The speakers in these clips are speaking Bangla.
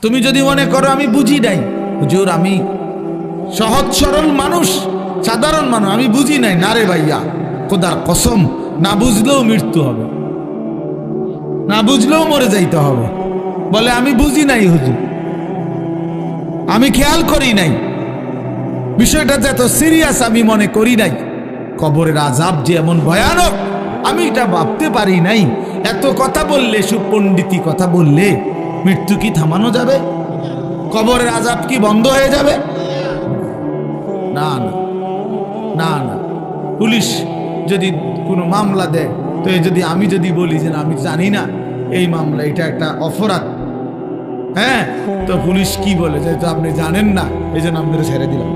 তুমি যদি মনে করো আমি বুঝি নাই, হুজুর আমি সহজ সরল মানুষ, সাধারণ মানুষ, আমি বুঝি নাই, না রে ভাইয়া, খোদার কসম, না বুঝলেও মৃত্যু হবে, না বুঝলেও মরে যাইতে হবে। বলে আমি বুঝি নাই হুজুর, আমি খেয়াল করি নাই, বিষয়টা যে এত সিরিয়াস আমি মনে করি নাই, কবরের আযাব যে এমন ভয়ানক আমি এটা ভাবতে পারি নাই। এত কথা বললে, সুপণ্ডিতি কথা বললে মৃত্যু কি থামানো যাবে? কবরের আযাব কি বন্ধ হয়ে যাবে? না না না না। পুলিশ যদি কোনো মামলা দেয়, তো যদি আমি যদি বলি যে আমি জানি না এই মামলা, এটা একটা অপরাধ, হ্যাঁ, তো পুলিশ কি বলে যে আপনি জানেন না, এই জন্য আপনাদের ছেড়ে দিলাম।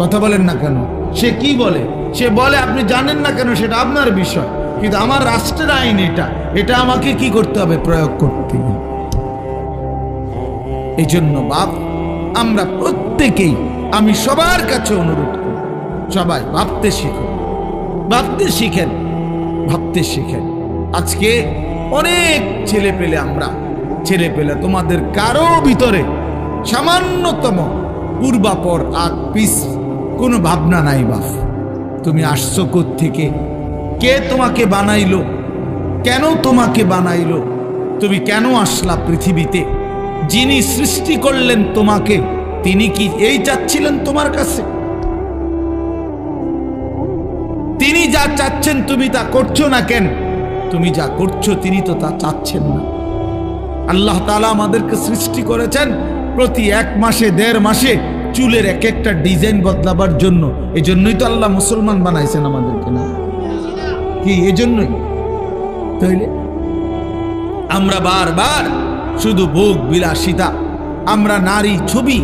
কথা বলেন না কেন? সে কি বলে? সে বলে আপনি জানেন না কেন সেটা আপনার বিষয়, কিন্তু আমার রাষ্ট্রের আইন এটা আমাকে কি করতে হবে? প্রয়োগ করতে হবে। এই জন্য বাপ, আমরা প্রত্যেকেই, আমি সবার কাছে অনুরোধ করি, সবাই ভাবতে শিখুন, ভাবতে শিখেন, ভাবতে শিখেন। আজকে অনেক ছেলে পেলে তোমাদের কারো ভিতরে সামান্যতম পূর্বাপর আগ পিছ কোনো ভাবনা নাই। বাপ, তুমি আসছো কোত্থেকে, কে তোমাকে বানাইলো, কেন তোমাকে বানাইলো, তুমি কেন আসলা পৃথিবীতে, যিনি সৃষ্টি করলেন তোমাকে তিনি কি এই চাচ্ছিলেন তোমার কাছে? তিনি যা চাচ্ছেন তুমি তা করছো না কেন? তুমি যা করছো তিনি তো তা চাচ্ছেন না। আল্লাহ তাআলা আমাদেরকে সৃষ্টি করেছেন প্রতি 1 মাসে 1.5 মাসে চুলের এক একটা ডিজাইন বদলাবার জন্য। এই জন্যই তো আল্লাহ মুসলমান বানাইছেন আমাদেরকে, না কি? এই জন্যই তাইলে আমরা বারবার শুধু ভোগ বিলাসিতা, আমরা নারী ছবি,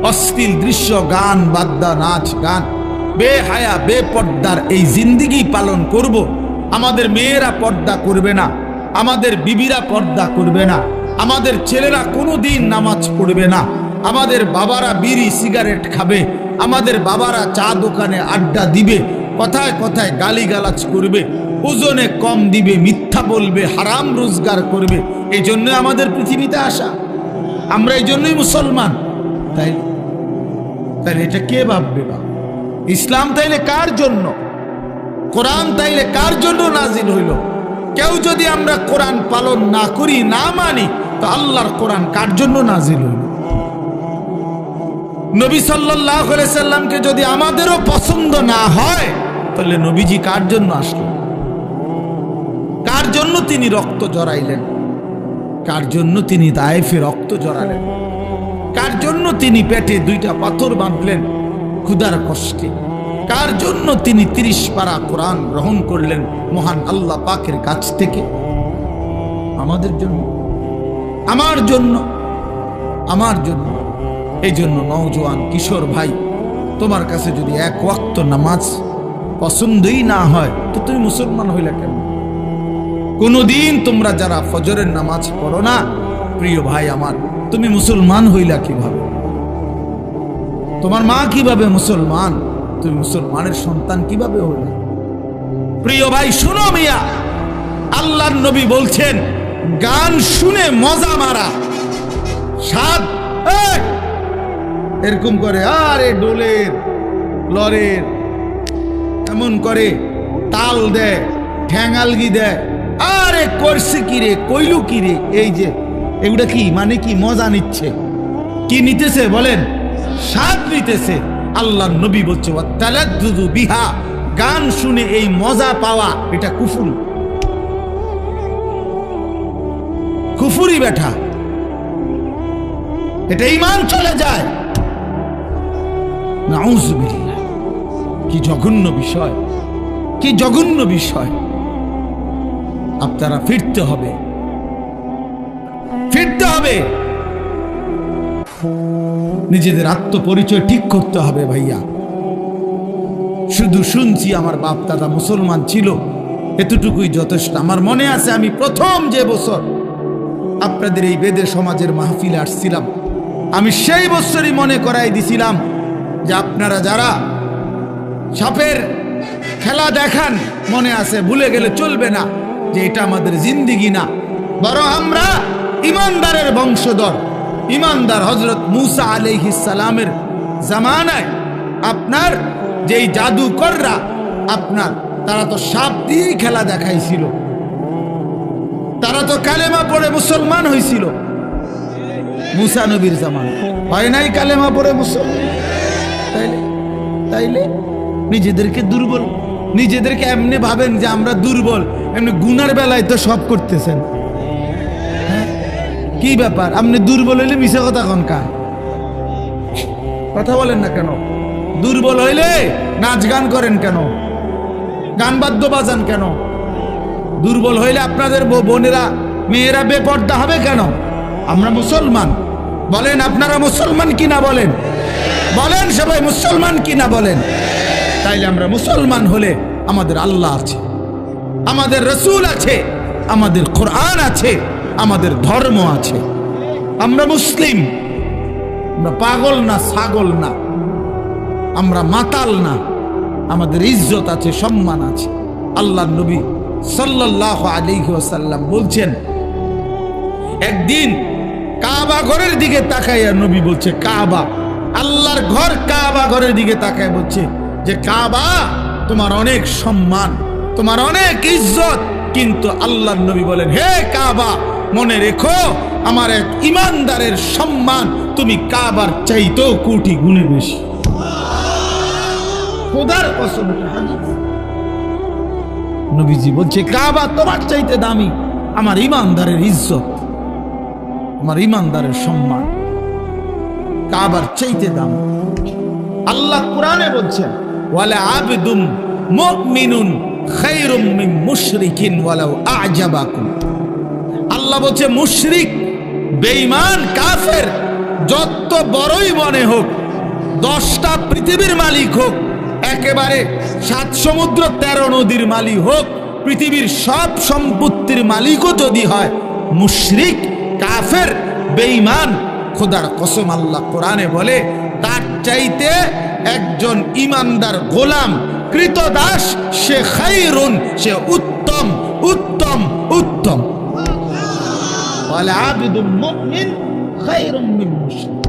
অশ্লীল দৃশ্য, গান বাদ্যা, নাচ গান, বেহায়া বেপর্দার এই জিন্দেগি পালন করব। আমাদের মেয়েরা পর্দা করবে না, আমাদের বিবিরা পর্দা করবে না, আমাদের ছেলেরা কোনোদিন নামাজ পড়বে না, আমাদের বাবারা বিড়ি সিগারেট খাবে, আমাদের বাবারা চা দোকানে আড্ডা দিবে, কথায় কথায় গালিগালাজ করবে, ওজনে কম দিবে, মিথ্যা বলবে, হারাম রোজগার করবে। এই জন্য আমাদের পৃথিবীতে আসা, আমরা এই জন্যই মুসলমান। তাইলে এটা কে ভাববে? ইসলাম তাইলে কার জন্য? কোরআন তাইলে কার জন্য নাজিল হইল? কেউ যদি আমরা কোরআন পালন না করি, না মানি, তো আল্লাহর কোরআন কার জন্য নাজিল হইল? নবী সাল্লাল্লাহু আলাইহি সাল্লামকে যদি আমাদেরও পছন্দ না হয়, তাহলে নবীজি কার জন্য আসলেন? কার জন্য তিনি রক্ত জড়াইলেন? কার জন্য তিনি তায়েফে রক্ত জড়ালেন? কার জন্য তিনি পেটে 2টা পাথর বাঁধলেন ক্ষুধার কষ্টে? কার জন্য তিনি 30 পারা কোরআন গ্রহণ করলেন মহান আল্লাহ পাকের কাছ থেকে? আমাদের জন্য, আমার জন্য, আমার জন্য। এই জন্য নওজোয়ান কিশোর ভাই, তোমার কাছে যদি 1 ওয়াক্ত নামাজ পছন্দই না হয়, তো তুমি মুসলমান হইলা কেন? কোনদিন তোমরা যারা ফজরের নামাজ পড়ো না, প্রিয় ভাই আমার, তুমি মুসলমান হইলা কিভাবে? তোমার মা কিভাবে মুসলমান? তুমি মুসলমানের সন্তান কিভাবে হইলা? প্রিয় ভাই শুনো মিয়া, আল্লাহর নবী বলছেন গান শুনে মজা মারা সাদ এরকম করে, আরে ডোলের লরের এমন করে তাল দেয়, ঠ্যাঙালগি দেয়, আরে করছে কিরে, কইলু কিরে, এই যে এগুলা কি মানে? কি মজা নিচ্ছে? কি নিতেছে বলেন? স্বাদ নিতেছে। আল্লাহর নবী বলছে ওয়াতালাদ্দুযু বিহা, গান শুনে এই মজা পাওয়া এটা কুফর, কুফরি বেটা, এটা ঈমান চলে যায়। নাউযুবিল্লাহ, কি জঘন্য বিষয়, কি জঘন্য বিষয়। আপনারা ফিরতে হবে, ফিরতে হবে, নিজেদের আত্মপরিচয় ঠিক করতে হবে ভাইয়া। শুধু শুনছি আমার বাপ দাদা মুসলমান ছিল, এতটুকুই যথেষ্ট। আমার মনে আছে আমি প্রথম যে বছর আপনাদের এই বেদে সমাজের মাহফিলে আসছিলাম, আমি সেই বছরই মনে করাই দিছিলাম যে আপনারা যারা সাপের খেলা দেখান, মনে আছে, ভুলে গেলে চলবে না যে এটা আমাদের জিন্দেগি না, বরং আমরা ইমানদারের বংশধর ইমানদার হযরত মূসা আলাইহিস সালামের জামানায় আপনার যেই জাদুকররা আপনার তারা তো সাপ দিয়ে খেলা দেখাইছিল, তারা তো কালেমা পড়ে মুসলমান হয়েছিল মূসা নবীর জামানায়। হয় নাই কালেমা পড়ে মুসলমান? তাইলে নিজেদেরকে দুর্বল, নিজেদেরকে এমনি ভাবেন যে আমরা দুর্বল, এমনি গুনার বেলায় তো সব করতেছেন। কি ব্যাপার, আপনি দুর্বল হইলে মিশা কথা কনকা কথা বলেন না কেন? দুর্বল হইলে নাচ গান করেন কেন? গান বাদ্য বাজান কেন? দুর্বল হইলে আপনাদের বোনেরা মেয়েরা বেপর্দা হবে কেন? আমরা মুসলমান, বলেন আপনারা মুসলমান কিনা বলেন, বলেন সবাই মুসলমান কিনা বলেন। তাইলে আমরা মুসলমান হলে আমাদের আল্লাহ আছে, আমাদের রসুল আছে, আমাদের কোরআন আছে, আমাদের ধর্ম আছে। আমরা মুসলিম, আমরা পাগল না, ছাগল না, আমরা মাতাল না, আমাদের ইজ্জত আছে, সম্মান আছে। আল্লাহর নবী সাল্লাল্লাহু আলাইহি ওয়াসাল্লাম বলছেন, একদিন কাবা ঘরের দিকে তাকাইয়া নবী বলছে, কাবা আল্লাহর ঘর, কাবা ঘরের দিকে তাকায় বলছে যে কাবা তোমার অনেক সম্মান, তোমার অনেক ইজ্জত, কিন্তু আল্লাহর নবী বলেন, হে কাবা মনে রেখো আমার এক ইমানদারের সম্মান তুমি কাবার চাইতেও কোটি গুণে বেশি। খোদার কসম, নবীজি বলছে কাবা তোমার চাইতে দামি, আমার ইমানদারের ইজ্জত, আমার ইমানদারের সম্মান কাবার চাইতে দামি। আল্লাহ কোরআনে বলছেন, ওয়ালা আবদুম মুমিনুন খায়রুম মিন মুশরিকিন ওয়ালাউ আ'জাবাকুম। আল্লাহ বলছে মুশরিক, বেঈমান, কাফের যত বড়ই মনে হোক, 10টা পৃথিবীর মালিক হোক, একেবারে 7 সমুদ্র 13 নদীর মালিক হোক, পৃথিবীর সব সম্পত্তির মালিকও যদি হয়, মুশরিক, কাফের, বেঈমান, খোদার কসম আল্লাহ কোরআনে বলে তার চাইতে একজন ইমানদার গোলাম, কৃতদাস, সে খায়রুন, সে উত্তম, উত্তম, উত্তম। ওয়ালা আবদুম মুমিন খায়রুম মিন মুশরিক।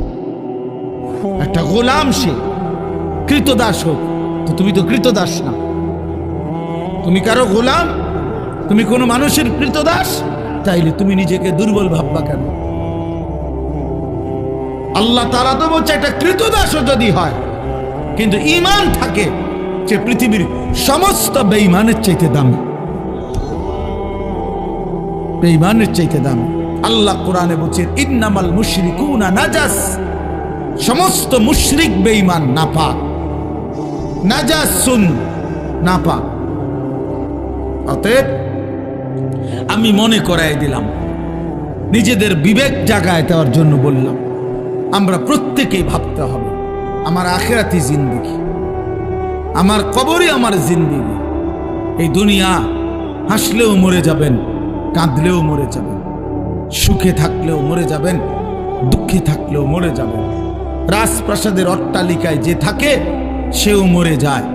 একটা গোলাম সে কৃতদাস হোক, তো তুমি তো কৃতদাস না, তুমি কারো গোলাম, তুমি কোনো মানুষের কৃতদাস, তাইলে তুমি নিজেকে দুর্বল ভাববা কেন? আল্লাহ তাআলা তো বলছে একটা কৃতদাসও যদি হয় কিন্তু ঈমান থাকে, সে পৃথিবীর সমস্ত বেঈমানের চাইতে দামি, বেঈমানের চাইতে দামি। আল্লাহ কোরআনে বলছেন, ইন্নামাল মুশরিকুনা নাজাস, সমস্ত মুশরিক বেঈমান, নাপাক, নাজাসুন, নাপাক। অতএব আমি মনে করাই দিলাম, নিজেদের বিবেক জাগায় দেওয়ার জন্য বললাম, আমরা প্রত্যেকেই ভাবতে হবে আমার আখিরাতি জিন্দেগি, আমার কবরই আমার জিন্দেগি। এই দুনিয়া হাসলেও মরে যাবেন, কাঁদলেও মরে যাবেন, সুখে থাকলেও মরে যাবেন, দুঃখে থাকলেও মরে যাবেন। রাজপ্রাসাদের অট্টালিকায় যে থাকে সেও মরে যায়,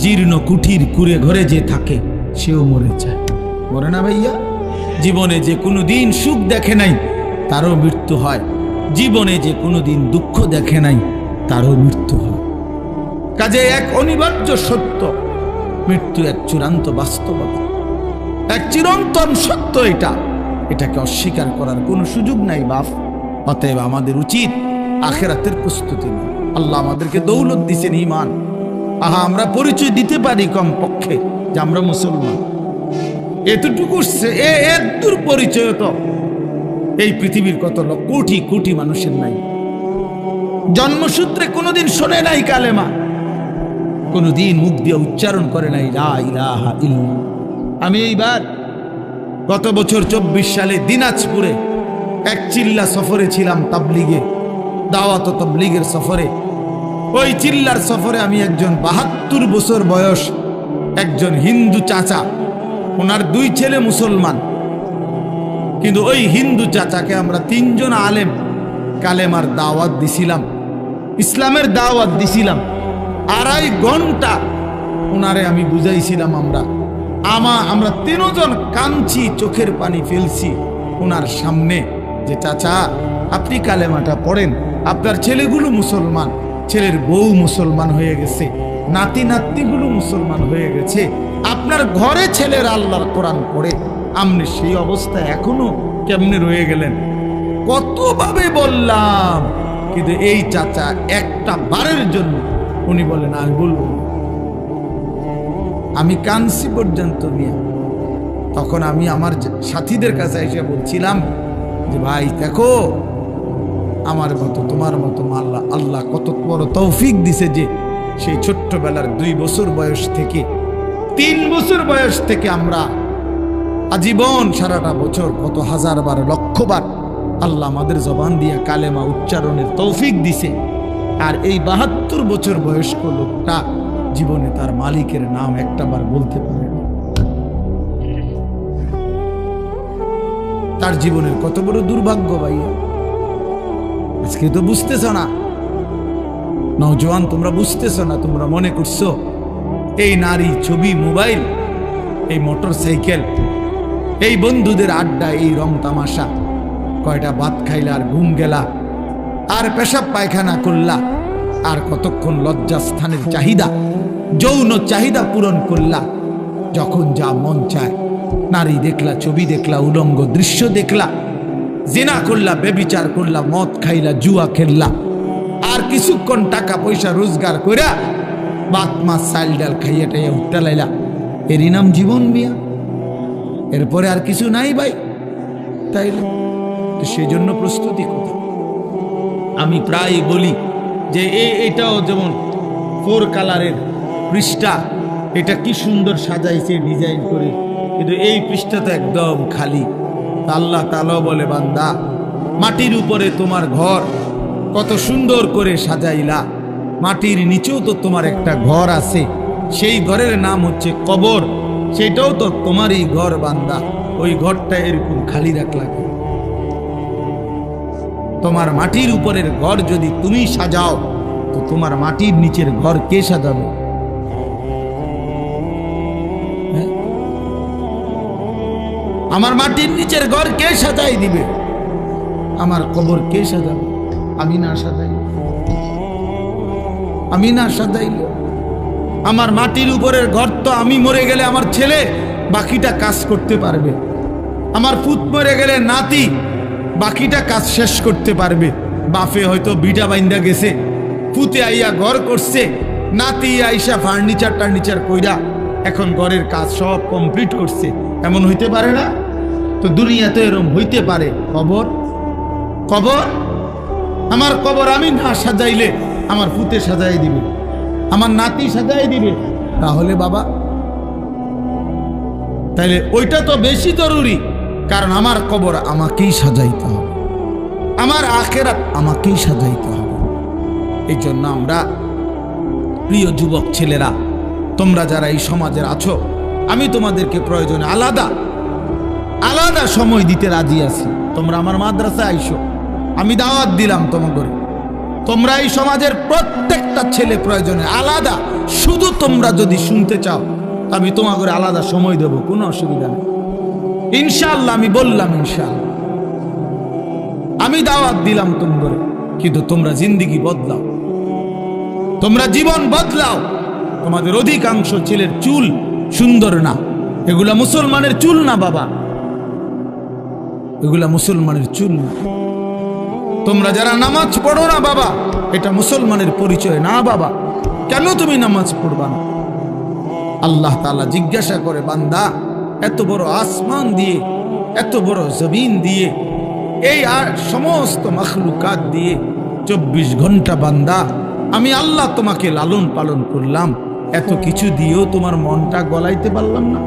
জীর্ণ কুঠির কুড়ে ঘরে যে থাকে সেও মরে যায়, মরে না ভাইয়া? জীবনে যে কোনো দিন সুখ দেখে নাই তারও মৃত্যু হয়, জীবনে যে কোনো দিন দুঃখ দেখে নাই তারও মৃত্যু হয়। কাজে এক অনিবার্য সত্য, মৃত্যু এক চূড়ান্ত বাস্তবতা, এক চিরন্তন সত্য। এটাকে অস্বীকার করার কোনো সুযোগ নাই বাপ। অতএব আমাদের উচিত আখিরাতের প্রস্তুতি নেই। আল্লাহ আমাদেরকে দৌলত দিয়েছেন, ঈমান। আহা, আমরা পরিচয় দিতে পারি কম পক্ষে যে আমরা মুসলমান, এতটুকু এর পরিচয় তো এই পৃথিবীর কত কোটি কোটি মানুষের নাই। জন্মসূত্রে কোনোদিন শোনে নাই কালেমা, কোনোদিন মুখ দিয়ে উচ্চারণ করে নাই লা ইলাহা ইল্লাল্লাহ। আমি এইবার গত বছর 24 সালে দিনাজপুরে এক চিল্লা সফরে ছিলাম, তাবলিগে, দাওয়াত ও তাবলিগের সফরে। ওই চিল্লার সফরে আমি একজন 72 বছর বয়স একজন হিন্দু চাচা, ওনার 2 ছেলে মুসলমান, কিন্তু ওই হিন্দু চাচাকে আমরা 3 জন আলেম কালেমার দাওয়াত দিছিলাম, ইসলামের দাওয়াত দিছিলাম। 2.5 ঘন্টা ওনারে আমি বুঝাইছিলাম। আমরা 3 জন কাঁদছি, চোখের পানি ফেলছি ওনার সামনে, যে চাচা আপনি কালেমাটা পড়েন, আপনার ছেলেগুলো মুসলমান, ছেলের বউ মুসলমান হয়ে গেছে, নাতি নাতনিগুলো মুসলমান হয়ে গেছে, আপনার ঘরে ছেলের আল্লাহর কোরআন পড়ে আপনি সেই অবস্থা এখনো কেমনে রয়ে গেলেন? কতভাবে বললাম, কিন্তু এই চাচা একটা বারের জন্য উনি বলেন আমি বলবো। আমি কানসি পর্যন্ত নিয়ে তখন আমি আমার সাথীদের কাছে এসে বলছিলাম যে ভাই দেখো, আমার মতো তোমার মতো আল্লাহ আল্লাহ কত বড় তৌফিক দিছে যে সেই ছোট্টবেলার 2 বছর বয়স থেকে 3 বছর বয়স থেকে আমরা আজীবন সারাটা বছর কত হাজারবার লক্ষবার আল্লাহ আমাদের জবান দিয়ে কালেমা উচ্চারণের তৌফিক দিছে। আর এই 72 বছর বয়স্ক লোকটা জীবনে তার মালিকের নাম একটাবার বলতে পারে না। তার জীবনের কত বড় দুর্ভাগ্য ভাইয়া। আজকে তো বুঝতেছ না, নওজোয়ান তোমরা বুঝতেছ না, তোমরা মনে করছো এই নারী, ছবি, মোবাইল, এই মোটর সাইকেল, এই বন্ধুদের আড্ডা, এই রং তামাশা, কয়টা ভাত খাইলা আর ঘুম গেলা আর পেশাব পায়খানা করলা আর কতক্ষণ লজ্জাস্থানের চাহিদা, যৌন চাহিদা পূরণ করলা, যখন যা মন চায় নারী দেখলা, ছবি দেখলা, উলঙ্গ দৃশ্য দেখলা, জিনা করলা, বেবিচার করলা, মদ খাইলা, জুয়া খেললা, আর কিছুক্ষণ টাকা পয়সা রোজগার কইরা ভাত মাছ চাল ডাল খাইয়া টাইয়া উঠতে লাইলা, এরই নাম জীবন মিয়া? এরপরে আর কিছু নাই ভাই। তাইলে তো সেই জন্য প্রস্তুতি কোথা? আমি প্রায় বলি যে এটাও যেমন 4 কালারের পৃষ্ঠা, এটা কি সুন্দর সাজাইছে ডিজাইন করে, কিন্তু এই পৃষ্ঠা তো একদম খালি। আল্লাহ তাআলা বলে বান্দা, মাটির উপরে তোমার ঘর কত সুন্দর করে সাজাইলা, মাটির নিচেও তো তোমার একটা ঘর আছে, সেই ঘরের নাম হচ্ছে কবর, সেটাও তো তোমারই ঘর বান্দা, ওই ঘরটা এরকম খালি রাখলা। তোমার মাটির উপরের ঘর যদি তুমি সাজাও, তো তোমার মাটির নিচের ঘর কে সাজাবে? আমার মাটির নিচের ঘর কে সাজাই দিবে? আমার কবর কে সাজাবে? আমি না সাজাই, আমি না সাজাইলে আমার মাটির উপরের ঘর তো আমি মরে গেলে আমার ছেলে বাকিটা কাজ করতে পারবে, আমার পুত মরে গেলে নাতি বাকিটা কাজ শেষ করতে পারবে। বাপে হয়তো বিটা বাইন্দা গেছে, পুতে আইয়া ঘর করছে, নাতি আইসা ফার্নিচার টার্নিচার কইরা এখন ঘরের কাজ সব কমপ্লিট করছে, এমন হইতে পারে না? তো দুনিয়াতে এরকম হইতে পারে। কবর, কবর, আমার কবর আমি না সাজাইলে আমার পুতে সাজাই দিবে, আমার নাতি সাজাই দিবে, তাহলে বাবা তাইলে ওইটা তো বেশি জরুরি, কারণ আমার কবর আমাকেই সাজাইতে হবে, আমার আখিরাত আমাকেই সাজাইতে হবে। এই জন্য আমরা প্রিয় যুবক ছেলেরা, তোমরা যারা এই সমাজের আছো, আমি তোমাদেরকে প্রয়োজনে আলাদা আলাদা সময় দিতে রাজি আছি। তোমরা আমার মাদ্রাসায় আইসো, আমি দাওয়াত দিলাম তোমাদের। তোমরা এই সমাজের প্রত্যেকটা ছেলে প্রয়োজনে আলাদা, শুধু তোমরা যদি শুনতে চাও আমি তোমাদের আলাদা সময় দেব, কোনো অসুবিধা নেই ইনশাআল্লাহ। আমি বললাম ইনশাআল্লাহ, আমি দাওয়াত দিলাম তোমাদের, কিন্তু তোমরা জিন্দেগি বদলাও, তোমরা জীবন বদলাও। তোমাদের অধিকাংশ ছেলের চুল সুন্দর না, এগুলা মুসলমানের চুল না বাবা, এগুলা মুসলমানের চুল না। তোমরা যারা নামাজ পড়ো না বাবা, এটা মুসলমানের পরিচয় না বাবা। কেন তুমি নামাজ পড়বা না? আল্লাহ তাআলা জিজ্ঞাসা করে, বান্দা এত বড় আসমান দিয়ে, এত বড় জমিন দিয়ে, এই সমস্ত মাখলুকাত দিয়ে 24 ঘন্টা বান্দা আমি আল্লাহ তোমাকে লালন পালন করলাম, এত কিছু দিয়েও তোমার মনটা গলাইতে পারলাম না?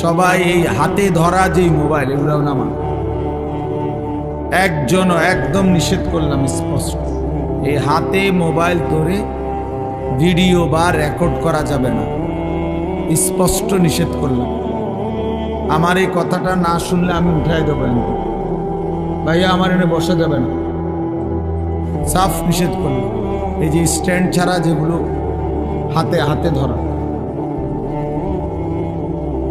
সবাই এই হাতে ধরা যে মোবাইল, এগুলো নামা একজনও একদম নিষেধ করলাম স্পষ্ট, এই হাতে মোবাইল ধরে ভিডিও বা রেকর্ড করা যাবে না, স্পষ্ট নিষেধ করলাম। আমার এই কথাটা না শুনলে আমি উঠাই দেবো, ভাইয়া আমার এনে বসা যাবে না, সাফ নিষেধ করলাম। এই যে স্ট্যান্ড ছাড়া যেগুলো হাতে হাতে ধরা,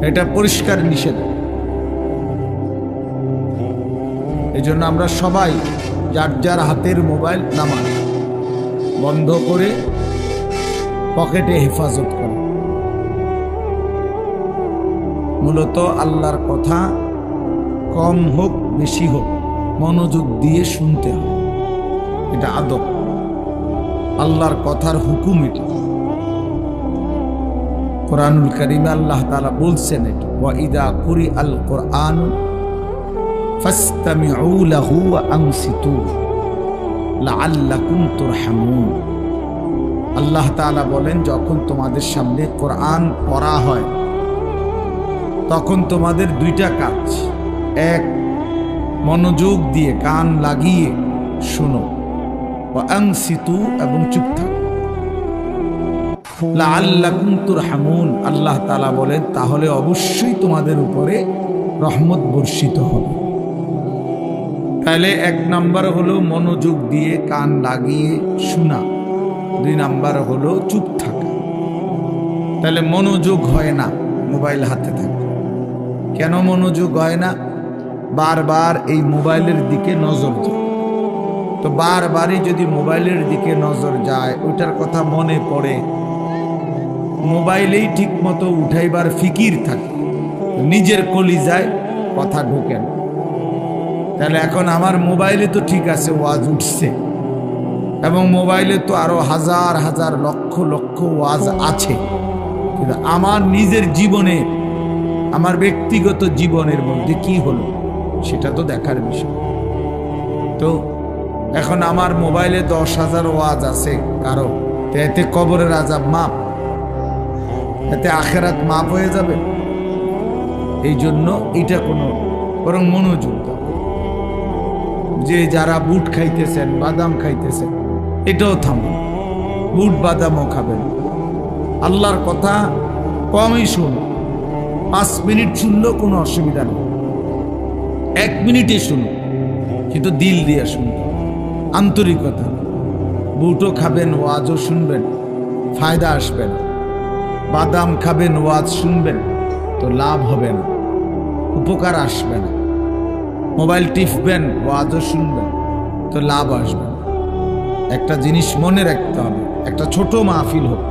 এটা পরিষ্কার নিষেধ। এই জন্য আমরা সবাই যার যার হাতের মোবাইল নামাজ বন্ধ করে পকেটে হেফাজত করে। মূলত আল্লাহর কথা কম হোক বেশি হোক মনোযোগ দিয়ে শুনতে হয়, এটা আদব, আল্লাহর কথার হুকুম এটা। কোরআনুল কারীমে আল্লাহ তাআলা বলছেন এটা, ওয়া ইযা কুরিআল কুরআন ফাসতামিউ লাহু ওয়া আনসিতু লাআল্লাকুম তুরহামুন। আল্লাহ তাআলা বলেন, যখন তোমাদের সামনে কোরআন পড়া হয় তখন তোমাদের দুইটা কাজ, এক মনোযোগ দিয়ে কান লাগিয়ে শোনো, ওয়া আনসিতু এবং চুপ থাকো, লাআল্লাকুম তুরহামুন। আল্লাহ তাআলা বলেন তাহলে অবশ্যই তোমাদের উপরে রহমত বর্ষিত হবে। তাহলে এক নাম্বার হলো মনোযোগ দিয়ে কান লাগিয়ে শোনা, দুই নাম্বার হলো চুপ থাকা। তাহলে মনোযোগ হয় না মোবাইল হাতে থাকে। কেন মনোযোগ হয় না? বারবার এই মোবাইলের দিকে নজর যায়। তো বারবারই যদি মোবাইলের দিকে নজর যায়, ওইটার কথা মনে পড়ে, মোবাইলেই ঠিক মতো উঠাইবার ফিকির থাকে, নিজের কলিজায় কথা ঢোকে না। তাহলে এখন আমার মোবাইলে তো ঠিক আছে ওয়াজ উঠছে, এবং মোবাইলে তো আরো হাজার হাজার লক্ষ লক্ষ ওয়াজ আছে, কিন্তু আমার নিজের জীবনে, আমার ব্যক্তিগত জীবনের মধ্যে কি হলো সেটা তো দেখার বিষয়। তো এখন আমার মোবাইলে 10,000 ওয়াজ আছে কারো, এতে কবরের আযাব মাপ, এতে আখেরাত মাপ হয়ে যাবে। এই জন্য এটা কোনো, বরং মনোযোগ দাও। যে যারা বুট খাইতেছেন, বাদাম খাইতেছেন, এটাও থামুন, বুট বাদামও খাবেন। আল্লাহর কথা কমই শুনো, 5 মিনিট শুনলেও কোনো অসুবিধা নেই, 1 মিনিটে শুনো, কিন্তু দিল দিয়ে শুনবেন, আন্তরিকতা। বুটও খাবেন, ওয়াজও শুনবেন, ফায়দা আসবে না। বাদাম খাবেন, ওয়াজ শুনবেন, তো লাভ হবে না, উপকার আসবে না। মোবাইল টিপবেন, ওয়াজও শুনবেন, তো লাভ আসবে না। একটা জিনিস মনে রাখতে হবে, একটা ছোট মাহফিল হোক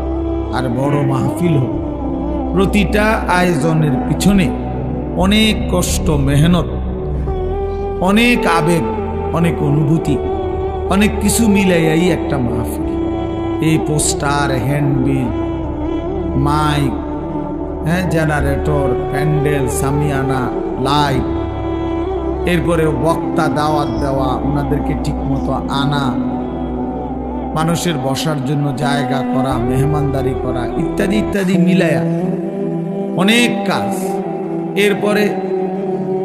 আর বড় মাহফিল হোক, প্রতিটা আয়োজনের পিছনে অনেক কষ্ট, মেহনত, অনেক আবেগ, অনেক অনুভূতি, অনেক কিছু মিলাইয়াই একটা মাহফিল। এই poster, handbill, mic, generator, pandal, shamiana, light, এরপরে বক্তা, দাওয়াত দেওয়া, ওনাদেরকে ঠিক মতো আনা, মানুষের বসার জন্য জায়গা করা, মেহমানদারি করা, ইত্যাদি ইত্যাদি মিলায়া অনেক কাজ। এরপরে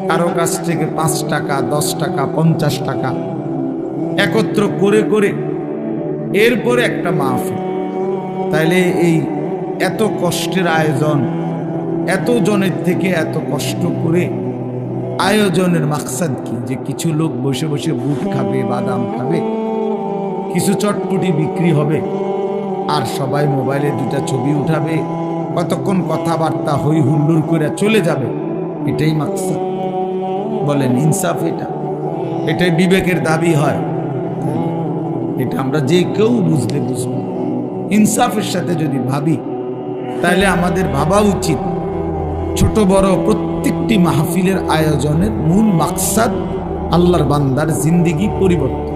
কারো কাছ থেকে 5 টাকা, 10 টাকা, 50 টাকা একত্র করে করে এরপরে একটা মাহফিল। তাইলে এই এত কষ্টের আয়োজন, এত জনের থেকে এত কষ্ট করে আয়োজনের মাকসাদ কি? যে কিছু লোক বসে বসে বুট খাবে, বাদাম খাবে, কিছু চটপটি বিক্রি হবে, আর সবাই মোবাইলে 2টা ছবি উঠাবে, কতক্ষণ কথাবার্তা হই হুল্লোড় করে চলে যাবে। এটাই মাকসাদ? বলেন ইনসাফ? এটাই বিবেকের দাবি হয়? এটা আমরা যে কেউ বুঝলে বুঝব। ইনসাফের সাথে যদি ভাবি, তাহলে আমাদের ভাবা উচিত ছোট বড় প্রত্যেকটি মাহফিলের আয়োজনের মূল মাকসাদ আল্লাহর বান্দার জিন্দেগি পরিবর্তন।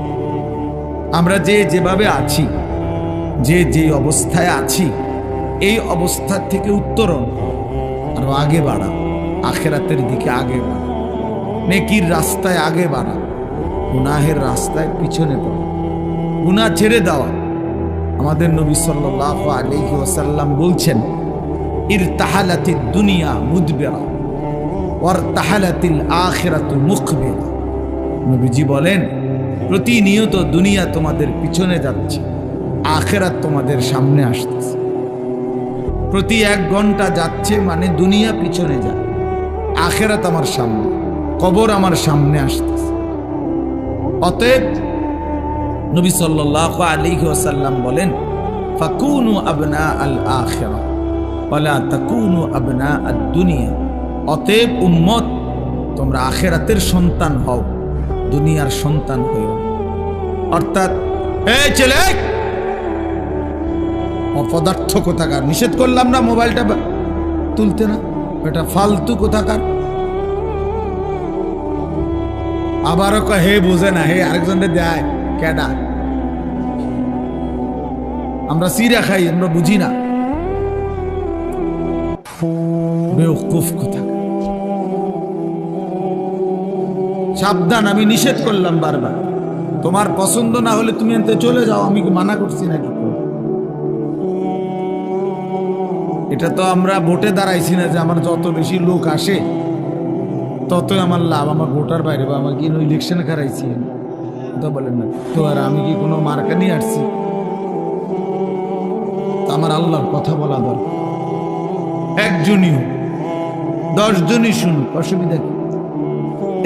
আমরা যে যেভাবে আছি, যে যে অবস্থায় আছি, এই অবস্থা থেকে উত্তরণ, আরো আগে বাড়া, আখেরাতের দিকে আগে বাড়া, নেকির রাস্তায় আগে বাড়া, গুনাহের রাস্তায় পিছনে পড়া, গুনাহ ছেড়ে দেওয়া। আমাদের নবী সাল্লাল্লাহু আলাইহি ওয়াসাল্লাম বলছেন, ইরতাহালাতিদ দুনিয়া মুদবিরা ওয়ারতাহালাতিল আখিরাতু মুকবিলা। নবীজি বলেন, প্রতিনিয়ত দুনিয়া তোমাদের পিছনে যাচ্ছে, আখিরাত তোমাদের সামনে আসতেছে। প্রতি 1 ঘন্টা যাচ্ছে মানে দুনিয়া পিছনে যায়, আখিরাত আমার সামনে, কবর আমার সামনে আসতেছে। অতএব নবী সাল্লাল্লাহু আলাইহি ওয়াসাল্লাম বলেন, ফাকুনু আবনা আল আখিরা ওয়ালা তাকুনু আবনা আদ দুনিয়া। অতএব উম্মত, তোমরা আখিরাতের সন্তান হও, দুনিয়ার সন্তান হইও না। অর্থাৎ এই ছেলে, অপদার্থ কোথাকার, নিষেধ করলাম না মোবাইলটা তুলতে, না এটা ফালতু কোথাকার। আবারও হে বুঝে না, হে আরেকজনের দেয় কেডা। আমরা সিরা খাই, আমরা বুঝি না। বেওকুফ কোথাকার। সাবধান, আমি নিষেধ করলাম বারবার। তোমার পছন্দ না হলে তুমি এনতে চলে যাও, আমি কি মানা করছি নাকি? এটা তো আমরা ভোটে দাঁড়াইছি না যে আমার যত বেশি লোক আসে ততই আমার লাভ, আমার ভোটার বাইরে বা আমার কি ইলেকশনে খারাইছি তো বলেন না তো। আর আমি কি কোনো মার্কা নিয়ে আসছি? আমার আল্লাহর কথা বলা দরকার। একজনই হোক, 10 জনই শুনুক, অসুবিধা কি?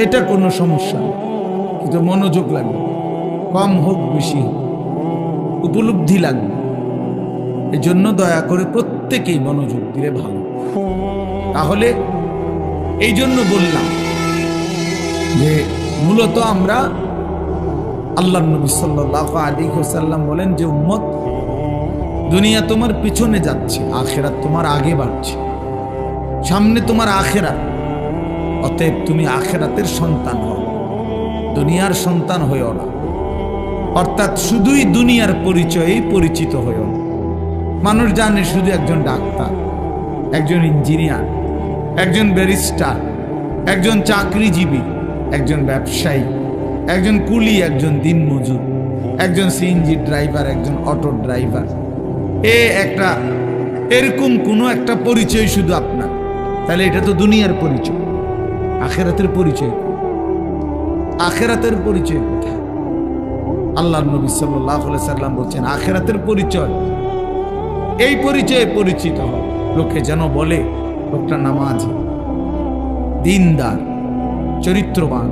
এটা কোনো সমস্যা নেই, কিন্তু মনোযোগ লাগবে। কম হোক বেশি হোক, উপলব্ধি লাগবে। এই জন্য দয়া করে প্রত্যেকেই মনোযোগ দিলে ভালো। তাহলে এই জন্য বললাম যে মূলত আমরা, আল্লাহর নবী সাল্লাল্লাহু আলাইহি ওয়াসাল্লাম বলেন যে উম্মত, দুনিয়া তোমার পিছনে যাচ্ছে, আখিরাত তোমার আগে বাড়ছে। সামনে তোমার আখিরাত, অতএব তুমি আখিরাতের সন্তান হও, দুনিয়ার সন্তান হইও না। অর্থাৎ শুধুই দুনিয়ার পরিচয়েই পরিচিত হইও না। মানুষ জানে শুধু একজন ডাক্তার, একজন ইঞ্জিনিয়ার, একজন ব্যারিস্টার, একজন চাকরিজীবী, একজন ব্যবসায়ী, একজন কুলি, একজন দিনমজুর, একজন সিএনজি ড্রাইভার, একজন অটো ড্রাইভার। একটা এরকম কোনো একটা পরিচয় শুধু আপনার, তাহলে এটা তো দুনিয়ার পরিচয়। আখিরাতের পরিচয়, আখিরাতের পরিচয় কোথায়? আল্লাহর নবী সাল্লাল্লাহু আলাইহি সাল্লাম বলছেন আখিরাতের পরিচয় এই পরিচয়ে পরিচিত হয়, লোকে যেন বলে লোকটা নামাজি, দিনদার, চরিত্রবান,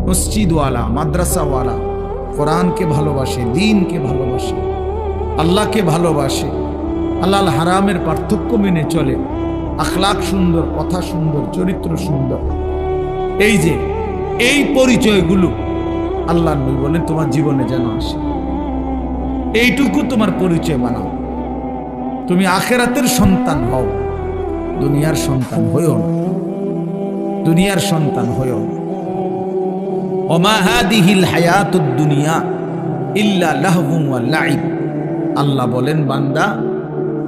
মসজিদওয়ালা, মাদ্রাসাওয়ালা, কোরআনকে ভালোবাসে, দিনকে ভালোবাসে, আল্লাহকে ভালোবাসে, হালাল হারামের পার্থক্য মেনে চলে, আখলাক সুন্দর, কথা সুন্দর, চরিত্র সুন্দর। এই যে এই পরিচয়গুলো আল্লাহর নবী বলেন তোমার জীবনে যেন আসে। এইটুকু তোমার পরিচয় বানাও। তুমি আখিরাতের সন্তান হও, দুনিয়ার সন্তান হইও না, দুনিয়ার সন্তান হইও না। ওমা হাদিহিল হায়াতুদ দুনিয়া ইল্লা লাহবু ওয়া লাইব। আল্লাহ বলেন বান্দা,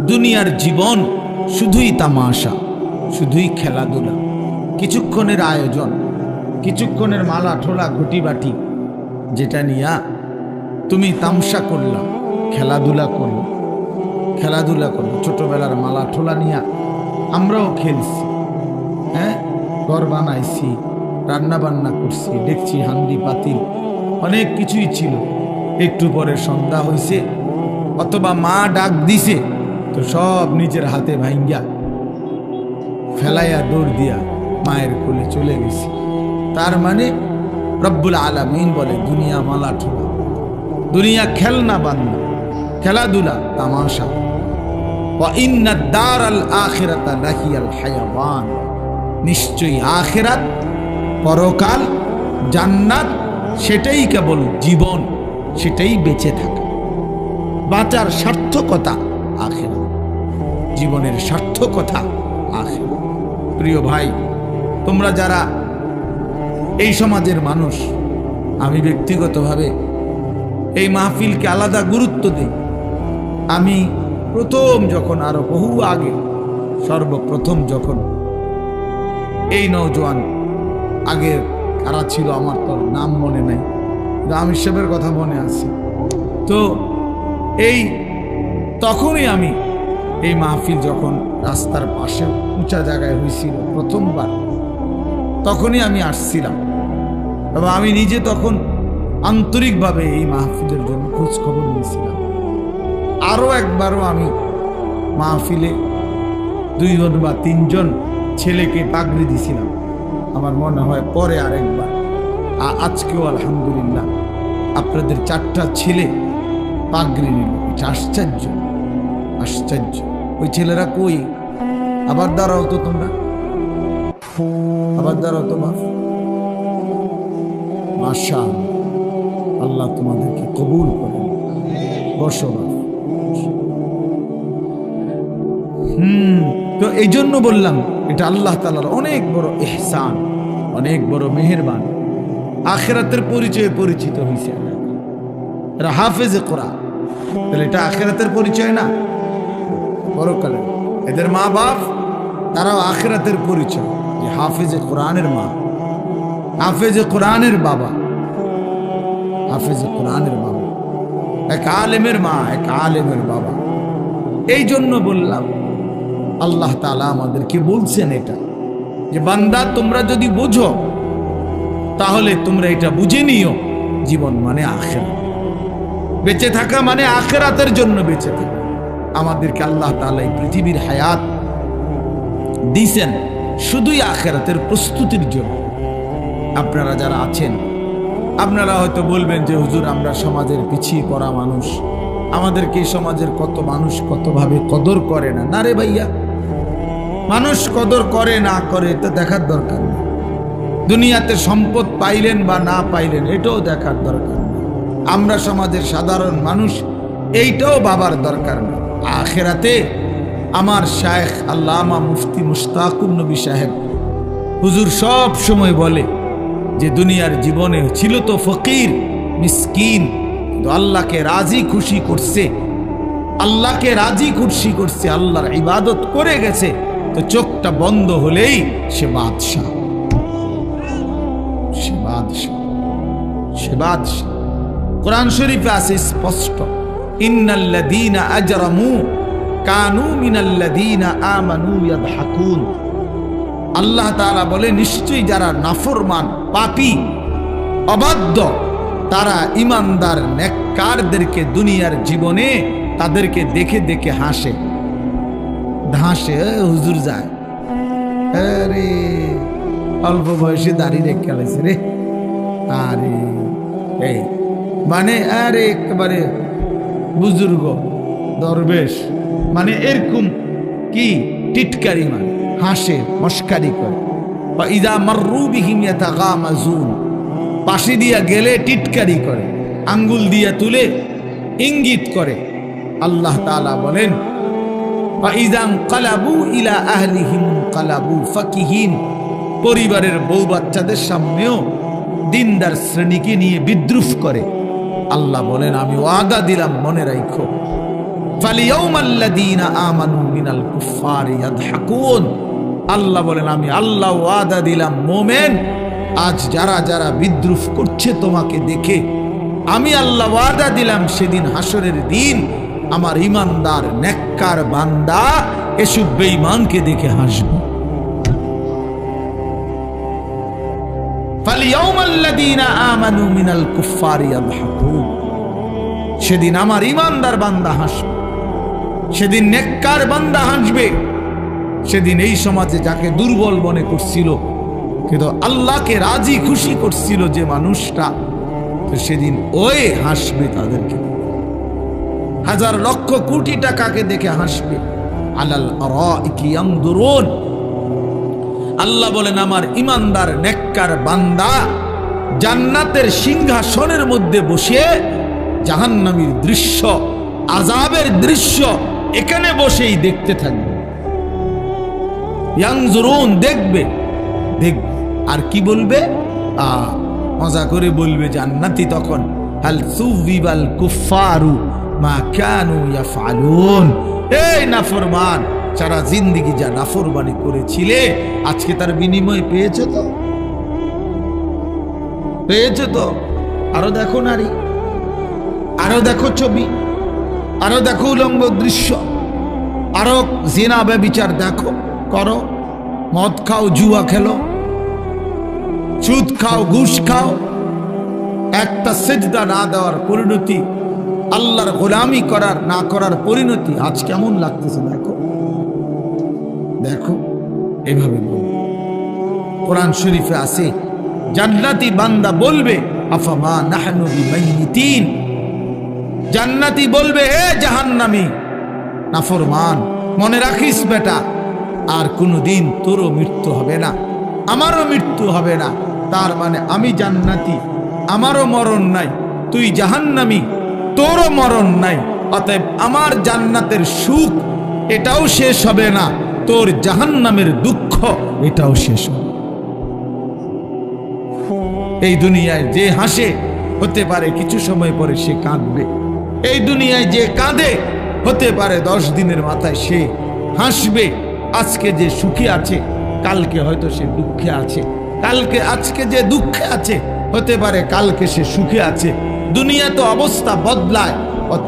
দুনিয়ার জীবন শুধুই তামাশা, শুধুই খেলাধুলা, কিছুক্ষণের আয়োজন, কিছুক্ষণের মালা ঠোলা ঘটি বাটি, যেটা নিয়া তুমি তামসা করলা, খেলাধুলা করলো, খেলাধুলা করলো। ছোটবেলার মালা ঠোলা নিয়া আমরাও খেলছি, হ্যাঁ, ঘর বানাইছি, রান্না বান্না করছি, দেখছি হান্ডি পাতিল অনেক কিছুই ছিল। একটু পরে সন্ধ্যা হয়েছে অথবা মা ডাক দিছে, তো সব নিজের হাতে ভাঙ্গিয়া ফেলাইয়া দৌড় দিয়া মায়ের কোলে চলে গেছি। তার মানে রব্বুল আলামিন বলে দুনিয়া মালা ঠোলা, দুনিয়া খেলনা বান্দা, খেলাধুলা, তামাশা। ওয়া ইন্না দারাল আখিরাতা লাহিয়াল হায়াওয়ান। নিশ্চয়ই আখিরাত, পরকাল, জান্নাত, সেটাই কেবল জীবন, সেটাই বেঁচে থাকা। বাঁচার সার্থকতা আখিরাত, জীবনের সার্থকতা আখিরাত। প্রিয় ভাই, তোমরা যারা এই সমাজের মানুষ, আমি ব্যক্তিগতভাবে এই মাহফিলকে আলাদা গুরুত্ব দিই। আমি প্রথম যখন, আরো বহু আগে, সর্বপ্রথম যখন এই নওজোয়ান, আগে কারা ছিল আমার তো নাম মনে নাই, আমির সাহেবের কথা মনে আছে, তো এই তখনই আমি এই মাহফিল যখন রাস্তার পাশে উঁচা জায়গায় হয়েছিল প্রথমবার, তখনই আমি আসছিলাম এবং আমি নিজে তখন আন্তরিকভাবে এই মাহফিলের জন্য খোঁজ খবর নিয়েছিলাম। আরও একবারও আমি মাহফিলে 2 জন বা 3 জন ছেলেকে পাগড়ি দিছিলাম, আমার মনে হয় পরে আরেকবার। আজকেও আলহামদুলিল্লাহ আপনাদের 4টা ছেলে পাগড়ি নিল, এটা আশ্চর্য, আশ্চর্য। ওই ছেলেরা কই? আবার দাঁড়াও তো তোমরা, আবার দাঁড়াও তো, মাশাআল্লাহ, আল্লাহ তোমাদেরকে কবুল করেন। বসবাস তো এই জন্য বললাম এটা আল্লাহ তাআলার অনেক বড় ইহসান, অনেক বড় মেহেরবান। আখিরাতের পরিচয়ে পরিচিত হয়েছে এরা হাফেজে কোরআন, তাহলে এটা আখিরাতের পরিচয় না? পরকালে এদের মা বাপ তারাও আখিরাতের পরিচয়, যে হাফেজে কোরআনের মা, হাফেজে কোরআনের বাবা, হাফেজে কোরআনের বাবা, এক আলেমের মা, এক আলেমের বাবা। এই জন্য বললাম আল্লাহ তাআলা আমাদেরকে বলছেন এটা, যে বান্দা তোমরা যদি বোঝো তাহলে তোমরা এটা বুঝে নিও, জীবন মানে আখিরাত, বেঁচে থাকা মানে আখিরাতের জন্য বেঁচে থাকা। আমাদেরকে আল্লাহ তাআলা এই পৃথিবীর হায়াত দিয়েছেন শুধুই আখিরাতের প্রস্তুতির জন্য। আপনারা যারা আছেন আপনারা হয়তো বলবেন যে হুজুর আমরা সমাজের পিছিয়ে পড়া মানুষ, আমাদেরকে এই সমাজের কত মানুষ কতভাবে কদর করে না। না রে ভাইয়া, মানুষ কদর করে না করে এটা দেখার দরকার নেই। দুনিয়াতে সম্পদ পাইলেন বা না পাইলেন এটাও দেখার দরকার নেই। আমরা সমাজের সাধারণ মানুষ এইটাও ভাবার দরকার নেই। আখিরাতে আমার শায়েখ আল্লামা মুফতি মুশতাকুর নবী সাহেব হুজুর সব সময় বলে যে দুনিয়ার জীবনে ছিল তো ফকির মিসকিন, কিন্তু আল্লাহকে রাজি খুশি করছে, আল্লাহকে রাজি খুশি করছে, আল্লাহর ইবাদত করে গেছে, তো চোখটা বন্ধ হলেই সে বাদশাহ, সে বাদশাহ, সে বাদশাহ। কোরআন শরীফে আছে স্পষ্ট, ইন্নাল্লাযীনা আজরামু কানু মিনাল্লাযীনা আমানু ইয়াদহাকুন। আল্লাহ তাআলা বলে নিশ্চয়ই যারা নাফরমান, পাপী, অবাধ্য, তারা ইমানদার নেককারদেরকে দুনিয়ার জীবনে তাদেরকে দেখে দেখে হাসে, হাসে। হুজুর যায়, আরে অল্প বয়সে দাঁড়িয়ে রেখে গেছে রে, আরে এই মানে আরে একেবারে বুজুর্গ দরবেশ, মানে এরকম কি টিটকারি, মানে হাসে মস্কারি করে। ইযা মাররু বিহিম ইয়াতাগামাজুন, পাশে দিয়া গেলে টিটকারি করে, আঙ্গুল দিয়া তুলে ইঙ্গিত করে। আল্লাহ তাআলা বলেন ইযা ইনকালাবু ইলা আহলিহিম ইনকালাবু ফাকিহিন, পরিবারের বউ বাচ্চাদের সামনেও দিনদার শ্রেণীকে নিয়ে বিদ্রুপ করে। আল্লাহ বলেন আমি ওয়াদা দিলাম, মনে রাখো, ফালিয়াউমাল্লাযীনা আমানু মিনাল কুফফারি ইয়াদহাকুন। আল্লাহ বলেন আমি আল্লাহ ওয়াদা দিলাম, মোমেন আজ যারা যারা বিদ্রুপ করছে তোমাকে দেখে, আমি আল্লাহ ওয়াদা দিলাম সেদিন হাসরের দিন আমার ইমানদার নেককার বান্দা এসব বেঈমানকে দেখে হাসবে। ফালিয়াউমাল্লাযীনা আমানু মিনাল কুফফারি ইয়াদহাকুন, সেদিন আমার ইমানদার বান্দা হাসবে, সেদিন নেককার বান্দা হাসবে। সেদিন এই সমাজে যাকে দুর্বল মনে করছিল কিন্তু আল্লাহকে রাজি খুশি করছিল যে মানুষটা, তো সেদিন ওই হাসবে তাদেরকে, হাজার লক্ষ কোটি টাকাকে দেখে হাসবে। আলাল আরাইকি ইয়ানদুরুন। আল্লাহ বলেন আমার ইমানদার নেককার বান্দা জান্নাতের সিংহাসনের মধ্যে বসে জাহান্নামীর দৃশ্য, আযাবের দৃশ্য এখানে বসেই দেখতে থাকবে। ইয়ানজুরুন, দেখবে, দেখবে। আর কি বলবে? মজা করে বলবে জান্নাতি তখন, হাল সুবিবাল কুফফারু মা কানু ইয়াফআলুন। এই নাফরমান, সারা জিন্দেগি যা নাফরমানি করেছিলে আজকে তার বিনিময় পেয়েছো তো, পেয়েছো তো। আরো দেখো নারী, আরো দেখো ছবি, আরো দেখো উলঙ্গ দৃশ্য, আরো জিনা ব্যভিচার দেখো, করো, মদ খাও, জুয়া খেলো, সুদ খাও, ঘুষ খাও। একটা সিজদা না দেওয়ার পরিণতি, আল্লাহর গোলামি করার না করার পরিণতি আজ কেমন লাগতেছে দেখো, দেখো। এভাবে কোরআন শরীফে আছে জান্নাতি বান্দা বলবে আফামা নাহনু বিমাইতিন। জান্নাতি বলবে হে জাহান্নামী নাফরমান, মনে রাখিস বেটা, আর কোনোদিন তোরও মৃত্যু হবে না, আমারও মৃত্যু হবে না। তার মানে আমি জান্নাতি, আমারও মরণ নাই, তুই জাহান্নামী, তোরও মরণ নাই। অতএব আমার জান্নাতের সুখ এটাও শেষ হবে না, তোর জাহান্নামের দুঃখ এটাও শেষ হবে। এই দুনিয়ায় যে হাসে হতে পারে কিছু সময় পরে সে কাঁদবে। এই দুনিয়ায় যে কাঁদে হতে পারে 10 দিনের মাথায় সে হাসবে। আজকে যে সুখে আছে কালকে হয়তো সে দুঃখে আছে, আজকে যে দুঃখে আছে হতে পারে কালকে সে সুখে আছে। দুনিয়া তো অবস্থা বদলায়।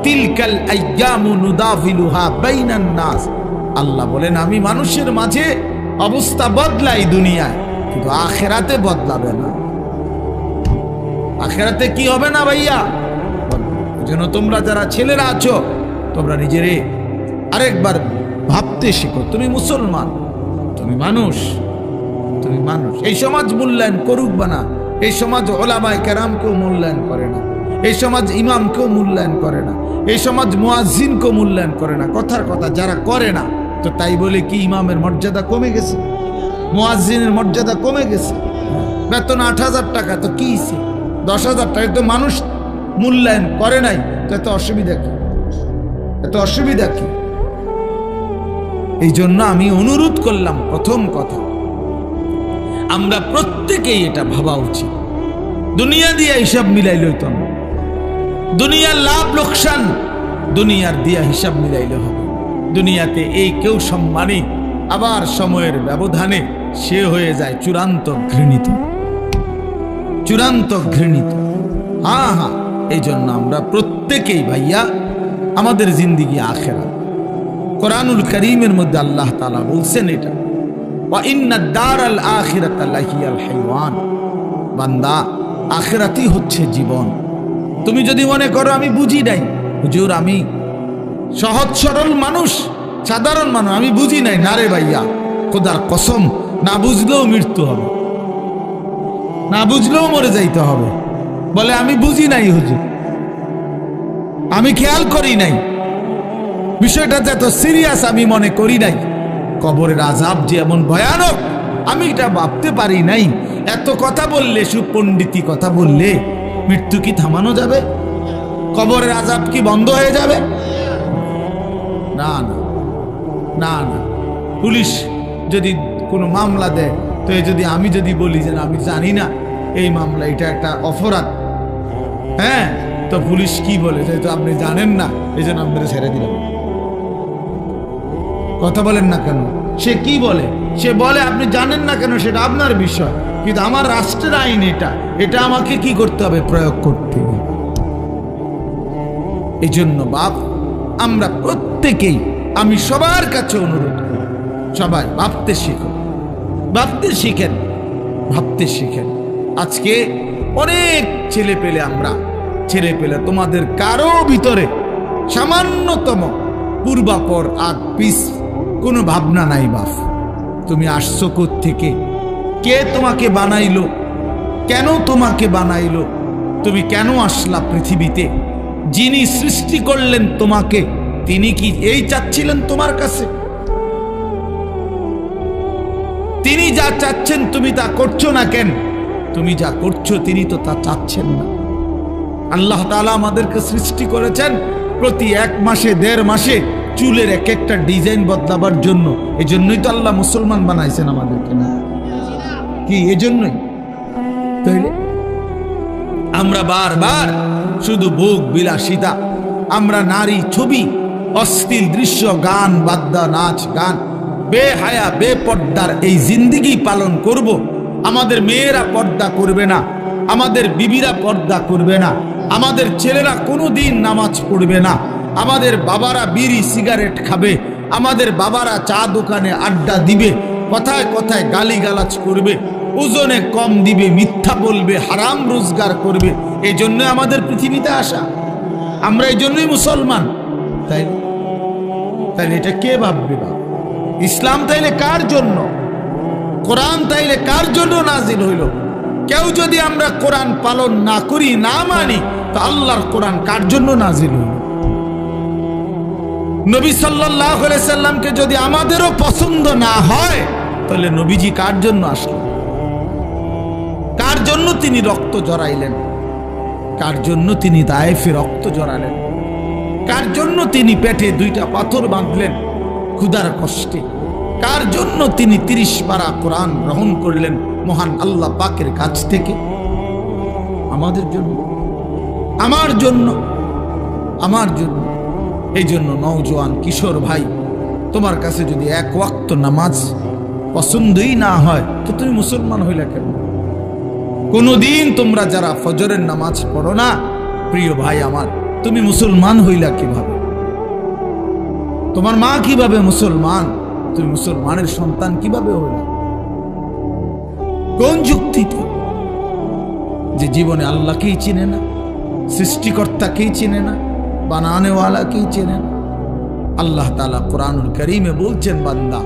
তিলকাল আইয়ামু নুদাফিলুহা বাইনান নাস। আল্লাহ বলেন আমি মানুষের মাঝে অবস্থা বদলাই দুনিয়ায়, কিন্তু আখিরাতে বদলাবে না। আখিরাতে কি হবে না ভাইয়া? যেন তোমরা যারা ছেলেরা আছো তোমরা নিজেরে আরেকবার ভাবতে শিখো, তুমি মুসলমান, তুমি মানুষ, তুমি মানুষ। এই সমাজ মূল্যায়ন করুক বা না, এই সমাজ ওলামায়ে কেরামকেও মূল্যায়ন করে না, এই সমাজ ইমামকেও মূল্যায়ন করে না, এই সমাজ মুয়াজ্জিনকেও মূল্যায়ন করে না। কথার কথা যারা করে না, তো তাই বলে কি ইমামের মর্যাদা কমে গেছে? মুয়াজ্জিনের মর্যাদা কমে গেছে? বেতন 8,000 টাকা, তো কি 10,000 টাকা তো মানুষ মূল্যায়ন করে নাই, তো এত অসুবিধা কি? এত অসুবিধা কি? এই জন্য আমি অনুরোধ করলাম, প্রথম কথা আমরা প্রত্যেকেই এটা ভাবা উচিত। দুনিয়া দিয়ে হিসাব মিলাইল হইতো না, দুনিয়ার লাভ লোকসান দুনিয়ার দিয়া হিসাব মিলাইলে হবে। দুনিয়াতে এই কেউ সম্মানী, আবার সময়ের ব্যবধানে সে হয়ে যায় চূড়ান্ত ঘৃণিত, চূড়ান্ত ঘৃণিত। হ্যাঁ হ্যাঁ, এই জন্য আমরা প্রত্যেকেই ভাইয়া আমাদের জিন্দিগি আখিরাত। কোরআনুল কারীমের মধ্যে আল্লাহ তাআলা বলছেন এটা, ওয়া ইন্নাদ দারাল আখিরাতা লাহিয়াল হাইওয়ান। বান্দা, আখিরাতই হচ্ছে জীবন। তুমি যদি মনে করো আমি বুঝি নাই, হুজুর আমি সহজ সরল মানুষ, সাধারণ মানুষ, আমি বুঝি নাই, না রে ভাইয়া, খোদার কসম, না বুঝলেও মৃত্যু হবে, না বুঝলেও মরে যাইতে হবে। বলে আমি বুঝি নাই হুজুর, আমি খেয়াল করি নাই, বিষয়টা যে এত সিরিয়াস আমি মনে করি নাই, কবরের আযাব যে এমন ভয়ানক আমি এটা ভাবতে পারি নাই। এত কথা বললে, সুপণ্ডিতি কথা বললে মৃত্যু কি থামানো যাবে? কবরের আযাব কি বন্ধ হয়ে যাবে? না না না না। পুলিশ যদি কোনো মামলা দেয়, তো যদি আমি যদি বলি যে আমি জানি না এই মামলা, এটা একটা অপরাধ, হ্যাঁ, তো পুলিশ কি বলে, যেহেতু আপনি জানেন না এই জন্য আপনারা ছেড়ে দিলাম। কথা বলেন না কেন? সে কি বলে? সে বলে আপনি জানেন না কেন সেটা আপনার বিষয়, কিন্তু আমার রাষ্ট্রের আইন এটা আমাকে কি করতে হবে? প্রয়োগ করতে হবে। এই জন্য বাপ, আমরা প্রত্যেকেই, আমি সবার কাছে অনুরোধ করি, সবাই ভাবতে শিখো, ভাবতে শিখেন, ভাবতে শিখেন। আজকে অনেক ছেলে পেলে তোমাদের কারো ভিতরে সামান্যতম পূর্বাপর আগ পিছ কোনো ভাবনা নাই। বাপ, তুমি আসছো কোত্থেকে? কে তোমাকে বানাইলো? কেন তোমাকে বানাইলো? তুমি কেন আসলা পৃথিবীতে? যিনি সৃষ্টি করলেন তোমাকে, তিনি কি এই চাচ্ছিলেন তোমার কাছে? তিনি যা চাচ্ছেন তুমি তা করছো না কেন? তুমি যা করছো তিনি তো তা চাচ্ছেন না। আল্লাহ তাআলা আমাদেরকে সৃষ্টি করেছেন প্রতি 1 মাসে 1.5 মাসে চুলের এক একটা ডিজাইন বদলাবার জন্য। এই জন্যই তো আল্লাহ মুসলমান বানাইছেন আমাদেরকে, না কি? এই জন্যই তাইলে আমরা বারবার শুধু ভোগ বিলাসিতা, আমরা নারী ছবি, অশ্লীল দৃশ্য, গান বাদ্যা, নাচ গান, বেহায়া বেপর্দার এই জিন্দেগি পালন করব। আমাদের মেয়েরা পর্দা করবে না, আমাদের বিবিরা পর্দা করবে না, আমাদের ছেলেরা কোনোদিন নামাজ পড়বে না, আমাদের বাবারা বিড়ি সিগারেট খাবে, আমাদের বাবারা চা দোকানে আড্ডা দিবে, কথায় কথায় গালিগালাজ করবে, ওজনে কম দিবে, মিথ্যা বলবে, হারাম রোজগার করবে। এই জন্য আমাদের পৃথিবীতে আসা, আমরা এই জন্যই মুসলমান। তাইলে এটা কে ভাববে? ইসলাম তাইলে কার জন্য? কোরআন তাইলে কার জন্য নাজিল হইল? কেউ যদি আমরা কোরআন পালন না করি, না মানি, তো আল্লাহর কোরআন কার জন্য নাজিল হইল? নবী সাল্লাল্লাহু আলাইহি সাল্লামকে যদি আমাদেরও পছন্দ না হয়, তাহলে নবীজি কার জন্য আসলেন? কার জন্য তিনি রক্ত জড়াইলেন? কার জন্য তিনি তায়েফে রক্ত জড়ালেন, কার জন্য তিনি পেটে 2টা পাথর বাঁধলেন ক্ষুধার কষ্টে, কার জন্য তিনি 30 পারা কোরআন গ্রহণ করলেন মহান আল্লাহ পাকের কাছ থেকে? আমাদের জন্য, আমার জন্য, আমার জন্য। এই জন্য নওজোয়ান কিশোর ভাই, তোমার কাছে যদি 1 ওয়াক্ত নামাজ পছন্দই না হয় তো তুমি মুসলমান হইলা কেন? কোনদিন তোমরা যারা ফজরের নামাজ পড়ো না, প্রিয় ভাই আমার, তুমি মুসলমান হইলা কিভাবে? তোমার মা কিভাবে মুসলমান? তুমি মুসলমানের সন্তান কিভাবে হইলা? কোন যুক্তিতে? যে জীবনে আল্লাহকেই চিনে না, সৃষ্টিকর্তাকেই চিনে না, বানানেওয়ালাকেই চেনে না। আল্লাহ তাআলা কোরআনুল কারীমে বলছেন, বান্দা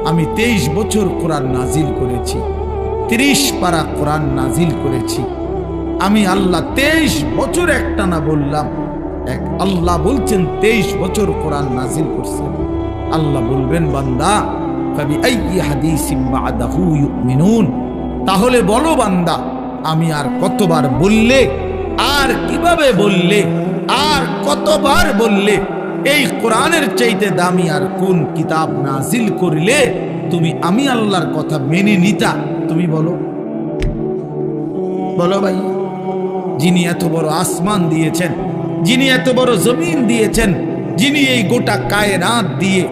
আমি 23 বছর কোরআন নাজিল করেছি, 30 পারা কোরআন নাজিল করেছি। আমি আল্লাহ 23 বছর একটানা বললাম। এক আল্লাহ বলছেন 23 বছর কোরআন নাজিল করছেন। আল্লাহ বলবেন, বান্দা ফাবিআইয়ি হাদিসিম বা'দাহু ইউমিনুন, তাহলে বলো বান্দা আমি আর কতবার বললে, আর কিভাবে বললে, আর কতবার বললে এই কোরআনের চাইতে দামি আর কোন কিতাব নাজিল করলে তুমি আমি আল্লাহর কথা মেনে নিতা? তুমি বলো, বলো ভাই। যিনি এত বড় আসমান দিয়েছেন, যিনি এত বড় জমিন দিয়েছেন, যিনি এই গোটা কায়নাত দিয়ে,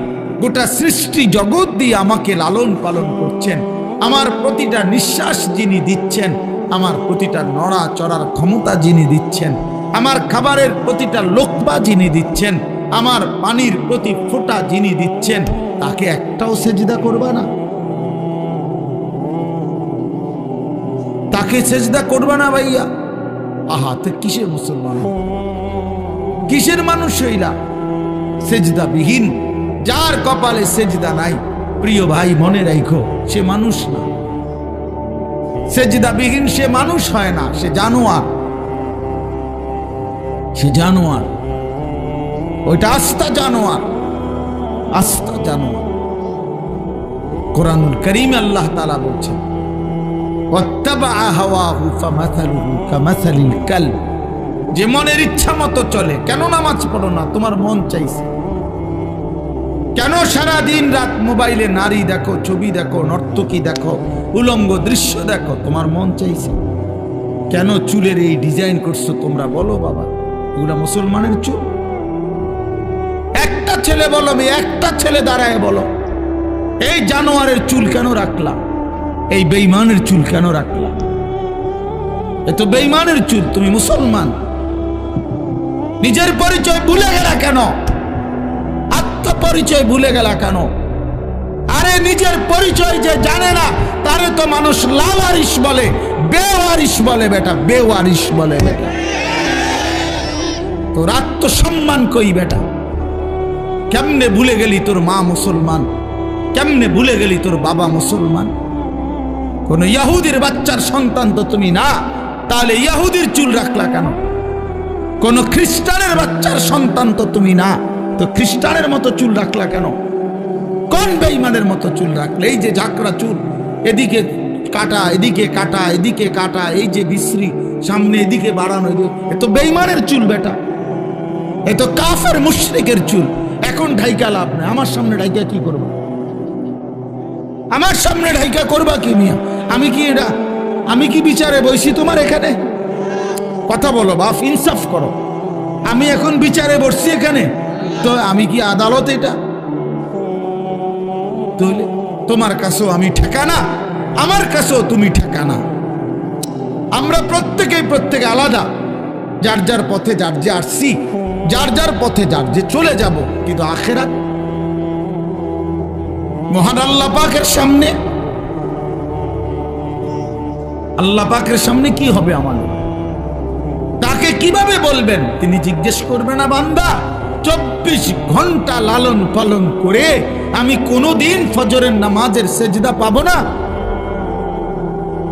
গোটা সৃষ্টি জগৎ দিয়ে আমাকে লালন পালন করছেন, আমার প্রতিটা নিঃশ্বাস যিনি দিচ্ছেন, আমার প্রতিটা নড়া চড়ার ক্ষমতা যিনি দিচ্ছেন, আমার খাবারের প্রতিটা লোকমা যিনি দিচ্ছেন, আমার পানির প্রতি ফোঁটা যিনি দিচ্ছেন, তাকে একটাও সেজদা করবা না? তাকে সেজদা করবা না ভাইয়া? আহা, তো কিসের মুসলমান, কিসের মানুষ হইলা? সেজদা বিহীন, যার কপালে সেজদা নাই, প্রিয় ভাই মনে রাখো, সে মানুষ না। সেজদা বিহীন সে মানুষ হয় না, সে জানোয়ার। সে জানোয়ার, ওইটা আস্তা জানোয়ার, আস্তা জানোয়ার। কোরআনুল কারীমে আল্লাহ তাআলা বলছেন, ওয়াত্তাবা হাওয়াহু ফামাসালুহু কামাসালিল কালব, যে মনের ইচ্ছা মতো চলে। কেন নামাজ পড়ো না? তোমার মন চাইছে। কেন সারা দিন রাত মোবাইলে নারী দেখো, ছবি দেখো, নর্তকী দেখো, উলঙ্গ দৃশ্য দেখো? তোমার মন চাইছে। কেন চুলের এই ডিজাইন করছো তোমরা? বলো বাবা, এগুলা মুসলমানের চুল? একটা ছেলে বলো, একটা ছেলে দাঁড়ায় বলো, এই জানোয়ারের চুল কেন রাখলা? এই বেঈমানের চুল কেন রাখলা? এ তো বেঈমানের চুল। তুমি মুসলমান, নিজের পরিচয় ভুলে গেলা কেন? আত্মপরিচয় ভুলে গেলা কেন? আরে নিজের পরিচয় যে জানে না তারে তো মানুষ লাওয়ারিশ বলে, বেওয়ারিশ বলে বেটা, বেওয়ারিশ বলে বেটা। তোর আত্মসম্মান কই বেটা? কেমনে ভুলে গেলি তোর মা মুসলমান? কেমনে ভুলে গেলি তোর বাবা মুসলমান? কোন ইহুদির বাচ্চার সন্তান তো তুমি না, তাহলে ইহুদির চুল রাখলা কেন? কোন খ্রিস্টানের বাচ্চার সন্তান তো তুমি না, তো খ্রিস্টানের মতো চুল রাখলা কেন? কোন বেঈমানের মতো চুল রাখলে? এই যে ঝাঁকড়া চুল, এদিকে কাটা, এদিকে কাটা, এদিকে কাটা, এই যে বিশ্রী সামনে এদিকে বাড়ানো, এ তো বেঈমানের চুল বেটা, এ তো কাফের মুশরিকের চুল। এখন ঢাইকা লাভ নাই। আমার সামনে ঢাইকা কি করবো? আমার সামনে ঢাইকা করবা কি মিয়া? আমি কি এটা, আমি কি বিচারে বসি তোমার এখানে? কথা বলো বাপ, ইনসাফ করো। আমি এখন বিচারে বসছি এখানে, তো আমি কি আদালত? এটা তাহলে তোমার কাছেও আমি ঠেকানা, আমার কাছেও তুমি ঠেকানা। আমরা প্রত্যেকে আলাদা, যার যার পথে যার যে আসছি, যার যার পথে যার যে চলে যাব। কিন্তু আখিরাত মহান আল্লাহ পাকের সামনে, আল্লাহ পাকের সামনে কি হবে আমাদের? তাকে কিভাবে বলবেন? তিনি জিজ্ঞেস করবে না, বান্দা 24 ঘন্টা লালন পালন করে আমি কোনোদিন ফজরের নামাজের সেজদা পাবো না?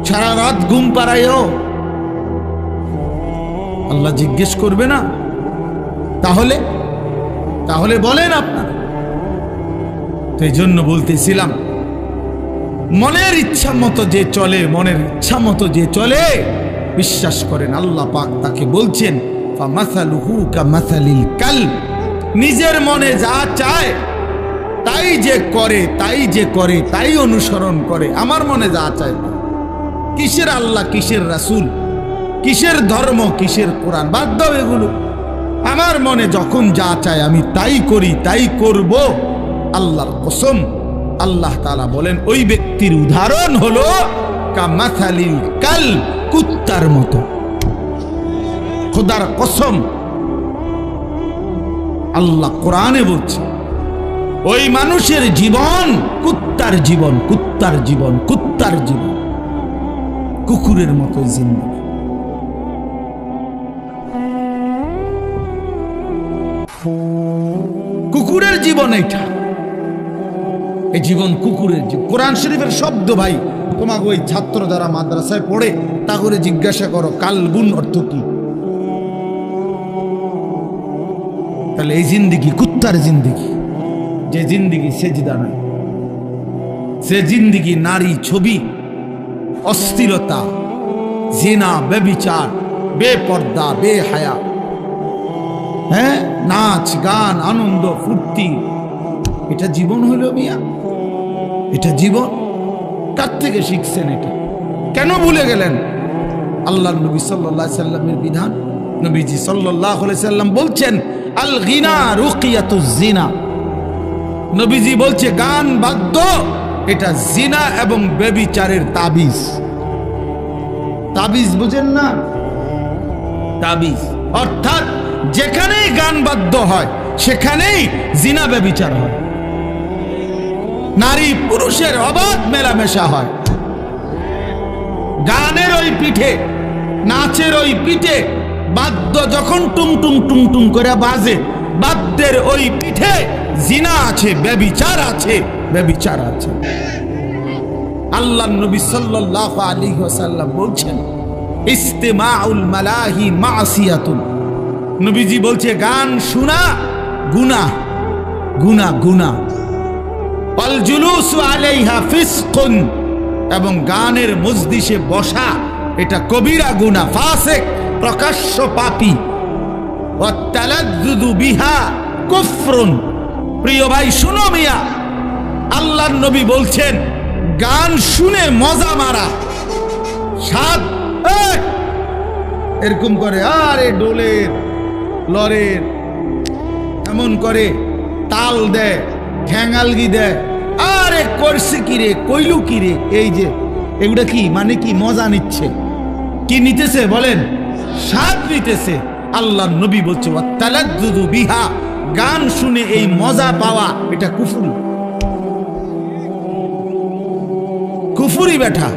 সারা রাত ঘুম পাড়াইও আল্লাহ জিজ্ঞেস করবে না? তাহলে বলেন আপনার। তো এই জন্য বলতেছিলাম, মনের ইচ্ছা মতো যে চলে, মনের ইচ্ছা মতো যে চলে, বিশ্বাস করেন আল্লাহ পাক তাকে বলছেন ফামাসালুহু কামাসালিল কালব, নিজের মনে যা চায় তাই যে করে তাই অনুসরণ করে। আমার মনে যা চায়, কিসের আল্লাহ, কিসের রাসূল, কিসের ধর্ম, কিসের কোরআন, বাদ দাও এগুলো। আমার মনে যখন যা চায় আমি তাই করি, তাই করব। আল্লাহর কসম, আল্লাহ তাআলা বলেন ওই ব্যক্তির উদাহরণ হলো কামাসালিল কালব, কুত্তার মতো। খোদার কসম, আল্লাহ কোরআনে বলছে ওই মানুষের জীবন কুত্তার জীবন, কুত্তার জীবন, কুত্তার জীবন, কুকুরের মতো জিন্দেগি। কুকুরের জীবন এটা, এই জীবন কুকুরের জীবন। কোরআন শরীফের শব্দ ভাই, তোমাকে ওই ছাত্র যারা মাদ্রাসায় পড়ে তা করে জিজ্ঞাসা করো কালবুন অর্থ কি। তাহলে এই জিন্দিগি কুত্তার জিন্দিগি, যে জিন্দিগি সেজদা নাই, সে জিন্দিগি নারী ছবি, অস্থিরতা, জিনা, ব্যভিচার, বেপর্দা, বেহায়া, হ্যাঁ, নাচ গান, আনন্দ ফুর্তি, এটা জীবন হইল মিয়া? এটা জীবন? কার থেকে শিখছেন এটা? কেন ভুলে গেলেন আল্লাহর নবী সাল্লাল্লাহু আলাইহি সাল্লামের বিধান? নবীজি সাল্লাল্লাহু আলাইহি সাল্লাম বলছেন আল গিনা রুকিয়াতুজ জিনা। নবীজি বলছে গান বাদ্য এটা জিনা এবং ব্যভিচারের তাবিজ। তাবিজ বুঝেন না? তাবিজ অর্থাৎ যেখানেই গান বাদ্য হয় সেখানেই জিনা ব্যভিচার হয়, নারী পুরুষের অবাধ মেলামেশা হয়। গানের ওই পিঠে, নাচের ওই পিঠে বাদ্য যখন টুং টুং টুং টুং করে বাজে, বাদ্যের ওই পিঠে জিনা আছে, ব্যভিচার আছে, ব্যভিচার আছে। আল্লাহর নবী সাল্লাল্লাহু আলাইহি ওয়াসাল্লাম বলছেন ইস্তিমাউল মালাহি মাসিয়াতুন। নবীজি বলছে গান শোনা গুনাহ, গুনাহ, গুনাহ। ওয়াল জুলুসু আলাইহা ফিসকুন, এবং গানের মজলিসে বসা এটা কবিরা গুনাহ, ফাসিক, প্রকাশ্য পাপী। ওয়াত তালাজ্জুযু বিহা কুফরুন। প্রিয় ভাই শুনো মিয়া, আল্লাহর নবী বলছেন গান শুনে মজা মারা, সাত এরকম করে আরে ডোলের লরের এমন করে তাল দেয়, ঠ্যাঙালগি দেয়, আরে করছে কিরে, কইলু কিরে, এই যে এগুলা কি মানে কি মজা নিচ্ছে, কি নিতেছে বলেন? স্বাদ নিতেছে। আল্লাহর নবী বলছে ওয়াতালাজ্জুযু বিহা, গান শুনে এই মজা পাওয়া এটা কুফর, কুফরি বেটা,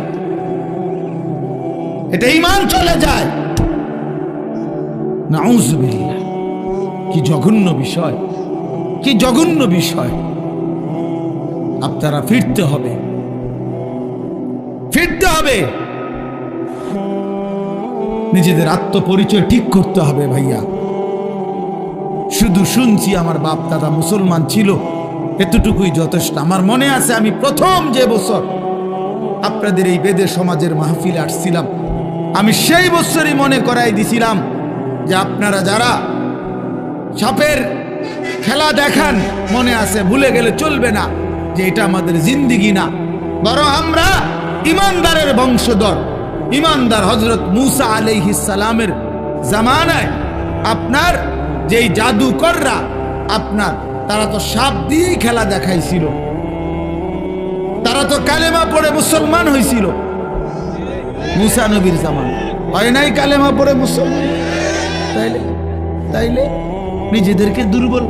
এটা ঈমান চলে যায়। নাউযুবিল্লাহ, কি জঘন্য বিষয়, কি জঘন্য বিষয়। আপনারা ফিরতে হবে, ফিরতে হবে, নিজেদের আত্মপরিচয় ঠিক করতে হবে ভাইয়া। শুধু শুনছি আমার বাপ দাদা মুসলমান ছিল, এতটুকুই যথেষ্ট। আমার মনে আছে আমি প্রথম যে বছর আপনাদের এই বেদে সমাজের মাহফিলে আসছিলাম, আমি সেই বছরই মনে করাই দিছিলাম যে আপনারা যারা সাপের খেলা দেখান, মনে আছে, ভুলে গেলে চলবে না যে এটা আমাদের জিন্দিগি না, বরং আমরা ইমানদারের বংশধর। ইমানদার হযরত মূসা আলাইহিস সালামের জামানায় আপনার যেই জাদুকররা আপনার, তারা তো সাপ দিয়েই খেলা দেখাইছিল, তারা তো কালেমা পড়ে মুসলমান হয়েছিল। মূসা নবীর জামানায় হয় নাই কালেমা পড়ে মুসলমান? তাইলে নিজেদেরকে দুর্বল,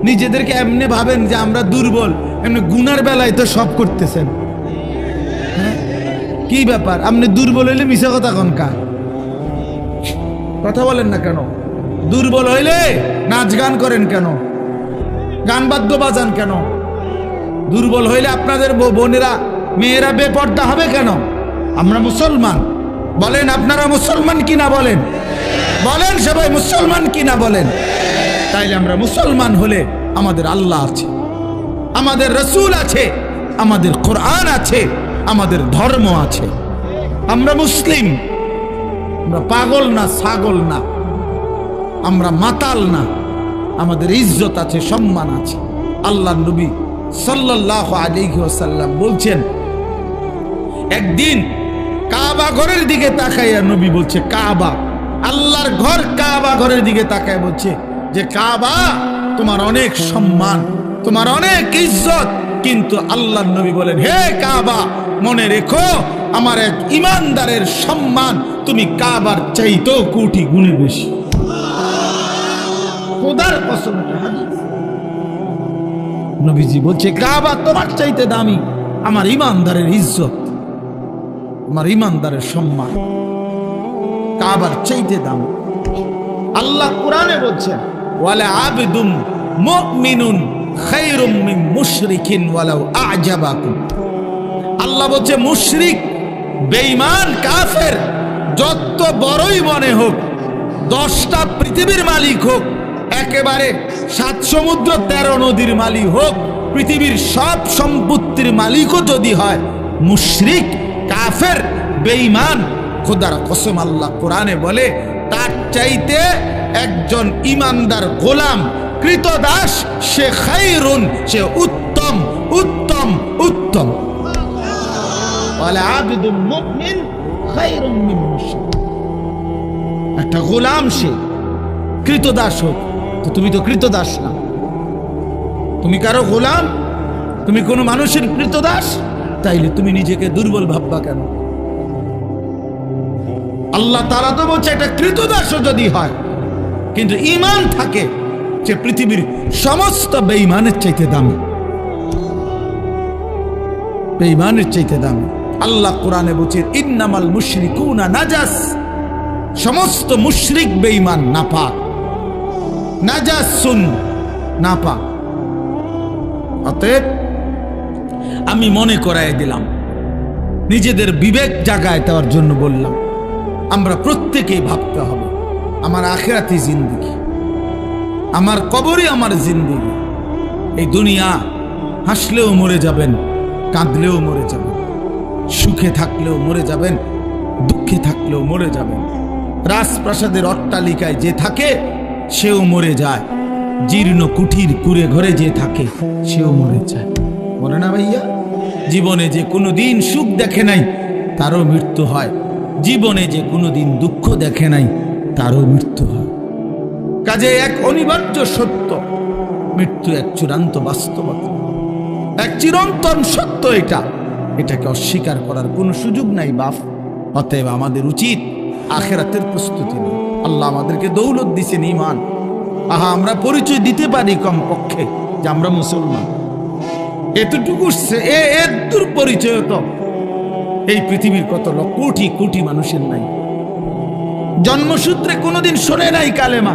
নিজেদেরকে এমনি ভাবেন যে আমরা দুর্বল, এমনি গুনার বেলায় তো সব করতেছেন। হ্যাঁ, কি ব্যাপার? আপনি দুর্বল হইলে মিশা কথা কনকা কথা বলেন না কেন? দুর্বল হইলে নাচ গান করেন কেন? গান বাদ্য বাজান কেন? দুর্বল হইলে আপনাদের বোনেরা মেয়েরা বেপর্দা হবে কেন? আমরা মুসলমান, বলেন আপনারা মুসলমান কিনা বলেন? বলেন সবাই মুসলমান কিনা বলেন? তাইলে আমরা মুসলমান হলে আমাদের আল্লাহ আছে, আমাদের রসুল আছে, আমাদের কোরআন আছে, আমাদের ধর্ম আছে, আমরা মুসলিম। আমরা পাগল না, ছাগল না, আমরা মাতাল না, আমাদের ইজ্জত আছে, সম্মান আছে। আল্লাহর নবী সাল্লাল্লাহু আলাইহি ওয়াসাল্লাম বলছেন, একদিন কাবা ঘরের দিকে তাকাইয়া নবী বলছে, কাবা, আল্লাহর ঘর কাবা ঘরের দিকে তাকায় বলছে যে কাবা, তোমার অনেক সম্মান, তোমার অনেক ইজ্জত, কিন্তু আল্লাহর নবী বলেন, হে কাবা, মনে রেখো আমার এক ইমানদারের সম্মান তুমি কাবার চাইতেও কোটি গুণে বেশি। খোদার কসম, নবীজি বলছে কাবা তোমার চাইতে দামি, আমার ইমানদারের ইজ্জত, আমার ইমানদারের সম্মান কাবার চাইতে দামি। আল্লাহ কোরআনে বলছেন, ওয়ালা আবদুম মুমিনুন খায়রুম মিন মুশরিকিন ওয়ালাউ আ'জাবাকুম। আল্লাহ বলছে মুশরিক, বেঈমান, কাফের যত বড়ই মনে হোক, 10টা পৃথিবীর মালিক হোক, একেবারে 7 সমুদ্র 13 নদীর মালিক হোক, পৃথিবীর সব সম্পত্তির মালিকও যদি হয়, মুশরিক, কাফের, বেঈমান, খোদার কসম আল্লাহ কোরআনে বলে তার চাইতে একজন ইমানদার গোলাম, কৃতদাস, সে খায়রুন, সে উত্তম, উত্তম, উত্তম। ওয়ালা আবদুম মুমিন খায়রুম মিন মুশরিক। একটা গোলাম, সে কৃতদাস হোক, তো তুমি তো কৃতদাস না, তুমি কারো গোলাম, তুমি কোনো মানুষের কৃতদাস, তাইলে তুমি নিজেকে দুর্বল ভাববা কেন? আল্লাহ তাআলা তো বলছে একটা কৃতদাসও যদি হয় কিন্তু ঈমান থাকে, সে পৃথিবীর সমস্ত বেঈমানের চাইতে দামি, বেঈমানের চাইতে দামি। আল্লাহ কোরআনে বলছেন, ইন্নামাল মুশরিকুনা নাজাস, সমস্ত মুশরিক বেঈমান, নাপাক, নাজাসুন, নাপাক। অতএব আমি মনে করায় দিলাম, নিজেদের বিবেক জাগায় দেওয়ার জন্য বললাম, আমরা প্রত্যেকেই ভাবতে হবে আমার আখিরাতি জিন্দেগি, আমার কবরই আমার জিন্দেগি। এই দুনিয়া হাসলেও মরে যাবেন, কাঁদলেও মরে যাবেন, সুখে থাকলেও মরে যাবেন, দুঃখে থাকলেও মরে যাবেন। রাজপ্রাসাদের অট্টালিকায় যে থাকে সেও মরে যায়, জীর্ণ কুঠির কুড়ে ঘরে যে থাকে সেও মরে যায়, মনে না ভাইয়া? জীবনে যে কোনোদিন সুখ দেখে নাই তারও মৃত্যু হয়, জীবনে যে কোনোদিন দুঃখ দেখে নাই তারও মৃত্যু হয়। কাজে এক অনিবার্য সত্য, মৃত্যু এক চূড়ান্ত বাস্তবতা, এক চিরন্তন সত্য। এটাকে অস্বীকার করার কোনো সুযোগ নাই বাপ। অতএব আমাদের উচিত আখিরাতের প্রস্তুতি নেই। আল্লাহ আমাদেরকে দৌলত দিছেন, ঈমান। আহা, আমরা পরিচয় দিতে পারি কমপক্ষে যে আমরা মুসলমান, এতটুকু, এর দূর পরিচয় তো এই পৃথিবীর কত কোটি কোটি মানুষের নাই। জন্মসূত্রে কোনোদিন শোনে নাই কালেমা,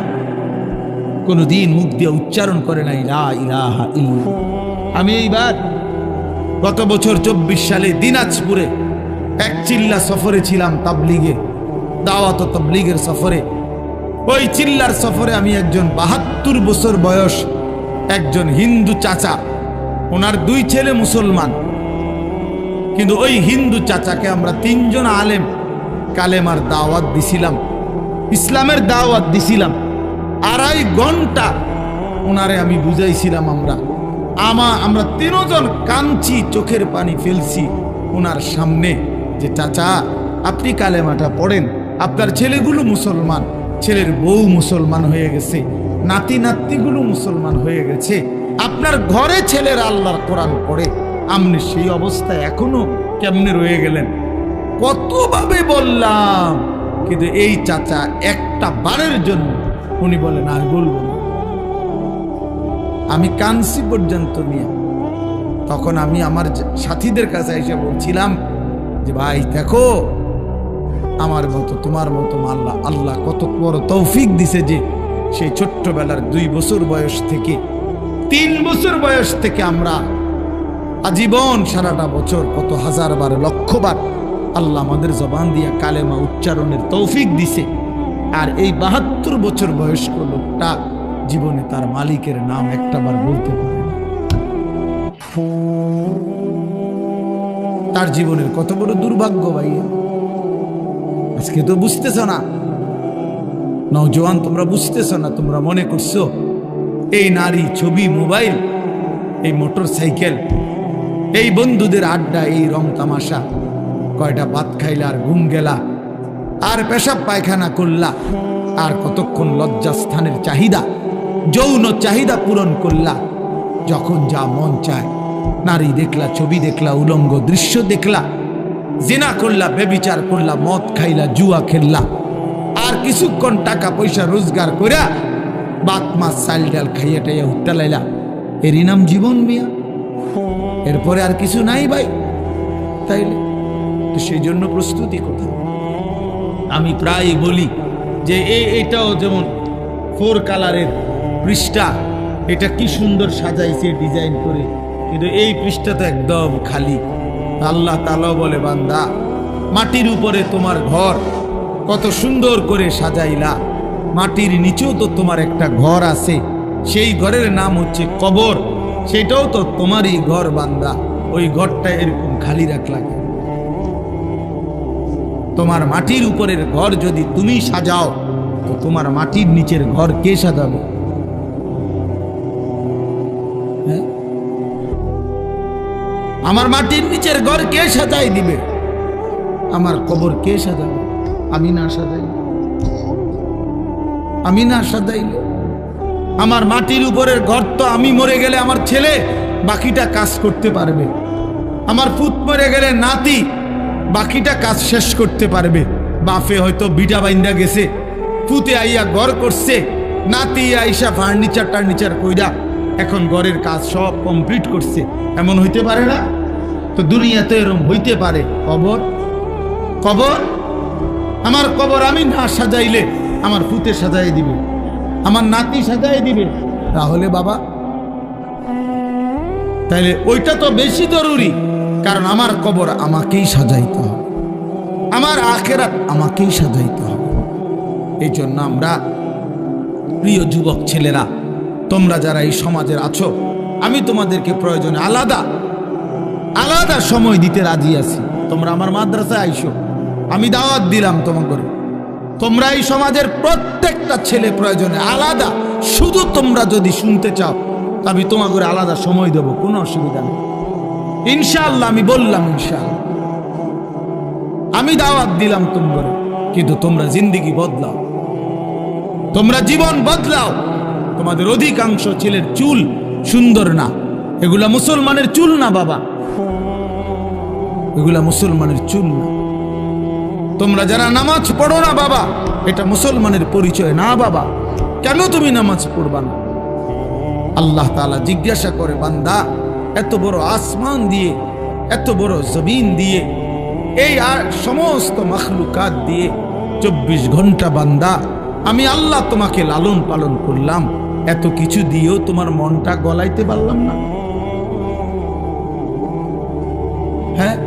কোনোদিন মুখ দিয়ে উচ্চারণ করে নাই লা ইলাহা ইল্লাল্লাহ। আমি এইবার গত বছর 24 সালে দিনাজপুরে এক চিল্লা সফরে ছিলাম, তাবলিগে, দাওয়াত ও তাবলিগের সফরে। ওই চিল্লার সফরে আমি একজন 72 বছর বয়স একজন হিন্দু চাচা, ওনার 2 ছেলে মুসলমান, কিন্তু ওই হিন্দু চাচাকে আমরা 3 জন আলেম কালেমার দাওয়াত দিছিলাম, ইসলামের দাওয়াত দিছিলাম। 2.5 ঘন্টা ওনারে আমি বুঝাইছিলাম। আমরা 3 জন কাঁদছি, চোখের পানি ফেলছি ওনার সামনে, যে চাচা আপনি কালেমাটা পড়েন, আপনার ছেলেগুলো মুসলমান, ছেলের বউ মুসলমান হয়ে গেছে, নাতি নাতনিগুলো মুসলমান হয়ে গেছে, আপনার ঘরে ছেলের আল্লাহর কোরআন পড়ে, আপনি সেই অবস্থায় এখনো কেমনে রয়ে গেলেন? কতভাবে বললাম, কিন্তু এই চাচা একটা বারের জন্য উনি বলেন আমি বলবো না। আমি কাঁদছি পর্যন্ত নিয়ে। তখন আমি আমার সাথীদের কাছে এসে বলছিলাম যে ভাই দেখো, আমার মতো তোমার মতো আল্লাহ কত বড় তৌফিক দিছে যে সেই ছোট্টবেলার 2 বছর বয়স থেকে 3 বছর বয়স থেকে আমরা আজীবন সারাটা বছর কত হাজারবার, লক্ষবার আল্লাহ আমাদের জবান দিয়ে কালেমা উচ্চারণের তৌফিক দিছে। আর এই 72 বছর বয়স্ক লোকটা জীবনে তার মালিকের নাম একটাবার বলতে পারে না। তার জীবনের কত বড় দুর্ভাগ্য ভাইয়া। আজকে তো বুঝতেছ না, নওজোয়ান তোমরা বুঝতেছ না, তোমরা মনে করছো এই নারী, ছবি, মোবাইল, এই মোটর সাইকেল, এই বন্ধুদের আড্ডা, এই রং তামাশা, কয়টা ভাত খাইলা আর ঘুম গেলা আর পেশাব পায়খানা করলা আর কতক্ষণ লজ্জাস্থানের চাহিদা, যৌন চাহিদা পূরণ করলা, যখন যা মন চায় নারী দেখলা, ছবি দেখলা, উলঙ্গ দৃশ্য দেখলা, জিনা করলা, বেবিচার করলা, মদ খাইলা, জুয়া খেললা, আর কিছুক্ষণ টাকা পয়সা রোজগার কইরা ভাত মাছ চাল ডাল খাইয়া টাইয়া উঠতে লাইলা, এরই নাম জীবন মিয়া? এরপরে আর কিছু নাই ভাই। তাইলে তো সেই জন্য প্রস্তুতি কোথায়? আমি প্রায় বলি যে এটাও যেমন 4 কালারের পৃষ্ঠা, এটা কি সুন্দর সাজাইছে ডিজাইন করে, কিন্তু এই পৃষ্ঠা তো একদম খালি। আল্লাহ তাআলা বলে, বান্দা মাটির উপরে তোমার ঘর কত সুন্দর করে সাজাইলা, মাটির নিচেও তো তোমার একটা ঘর আছে, সেই ঘরের নাম হচ্ছে কবর, সেটাও তো তোমারই ঘর বান্দা, ওই ঘরটা এরকম খালি রাখলা কেন? তোমার মাটির উপরের ঘর যদি তুমি সাজাও, তো তোমার মাটির নিচের ঘর কে সাজাবে? হ্যাঁ, আমার মাটির নিচের ঘর কে সাজাই দিবে? আমার কবর কে সাজাবে? আমি না সাজাইলে, আমি না সাজাইলে আমার মাটির উপরের ঘর তো আমি মরে গেলে আমার ছেলে বাকিটা কাজ করতে পারবে, আমার পুত মরে গেলে নাতি বাকিটা কাজ শেষ করতে পারবে। বাপে হয়তো বিটা বাইন্দা গেছে, পুতে আইয়া ঘর করছে, নাতি আইসা ফার্নিচার কইরা এখন ঘরের কাজ সব কমপ্লিট করছে, এমন হইতে পারে না? তো দুনিয়াতে এরকম হইতে পারে। কবর, কবর, আমার কবর আমি না সাজাইলে আমার পুতে সাজাই দিবে, আমার নাতি সাজাই দিবে, তাহলে বাবা তাইলে ওইটা তো বেশি জরুরি, কারণ আমার কবর আমাকেই সাজাইতে হবে, আমার আখিরাত আমাকেই সাজাইতে হবে। এই জন্য আমরা প্রিয় যুবক ছেলেরা, তোমরা যারা এই সমাজের আছো, আমি তোমাদেরকে প্রয়োজনে আলাদা আলাদা সময় দিতে রাজি আছি। তোমরা আমার মাদ্রাসায় আইসো, আমি দাওয়াত দিলাম তোমাদের। তোমরা এই সমাজের প্রত্যেকটা ছেলে প্রয়োজনে আলাদা, শুধু তোমরা যদি শুনতে চাও আমি তোমাদের আলাদা সময় দেব, কোনো অসুবিধা নেই ইনশাআল্লাহ। আমি বললাম ইনশাআল্লাহ, আমি দাওয়াত দিলাম তোমাদের, কিন্তু তোমরা জিন্দেগি বদলাও, তোমরা জীবন বদলাও। তোমাদের অধিকাংশ ছেলের চুল সুন্দর না, এগুলা মুসলমানের চুল না বাবা, এগুলা মুসলমানের চুল না। তোমরা যারা নামাজ পড়ো না বাবা, এটা মুসলমানের পরিচয় না বাবা। কেন তুমি নামাজ পড়বা না? আল্লাহ তাআলা জিজ্ঞাসা করে, বান্দা এত বড় আসমান দিয়ে, এত বড় জমিন দিয়ে, এই সমস্ত মাখলুকাত দিয়ে 24 ঘন্টা বান্দা আমি আল্লাহ তোমাকে লালন পালন করলাম, এত কিছু দিয়েও তোমার মনটা গলাইতে পারলাম না? হ্যাঁ,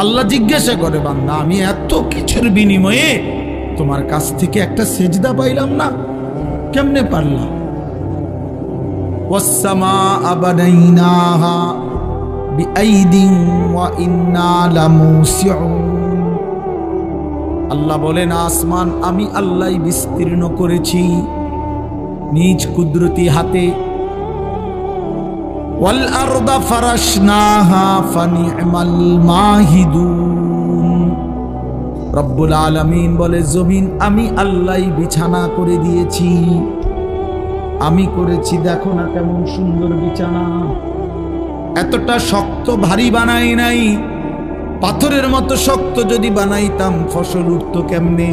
আল্লাহ জিজ্ঞাসা করে, বান্দা আমি এত কিছুর বিনিময়ে তোমার কাছ থেকে একটা সেজদা পাইলাম না, কেমনে পারলাম? ওয়াস-সামাআ বানাইনাহা বিআইদিন ওয়া ইন্না লামুসিউন। আল্লাহ বলেন, আসমান আমি আল্লাহই বিস্তীর্ণ করেছি নিজ কুদরতি হাতে। ওয়াল আরদা ফারাশনাহা ফানি'মাল মাহিদুন। রব্বুল আলামিন বলে, জমিন আমি আল্লাহই বিছানা করে দিয়েছি, আমি করেছি, দেখো না কেমন সুন্দর বিছানা। এতটা শক্ত ভারী বানাই নাই, পাথরের মতো শক্ত যদি বানাইতাম ফসল উঠতো কেমনে?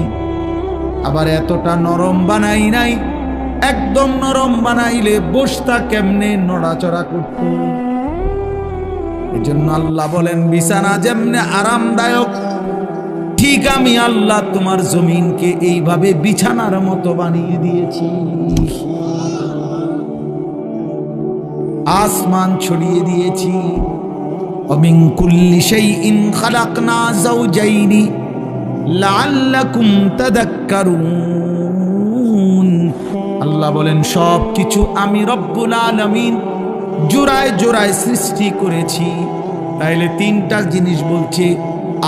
আবার এতটা নরম বানাই নাই, একদম নরম বানাইলে বসতা কেমনে, নড়াচড়া করত। এজন্য আল্লাহ বলেন, বিছানা যেমনে আরামদায়ক, ঠিক আমি আল্লাহ তোমার জমিনকে এইভাবে বিছানার মতো বানিয়ে দিয়েছি। আসমান ছড়িয়ে দিয়েছি। ومن كل شيء خلقنا زوجين لعلكم تذكرون। আল্লাহ বলেন, সব কিছু আমি রব্বুল আলামিন জোড়ায় জোড়ায় সৃষ্টি করেছি। তাইলে 3টা জিনিস বলছে,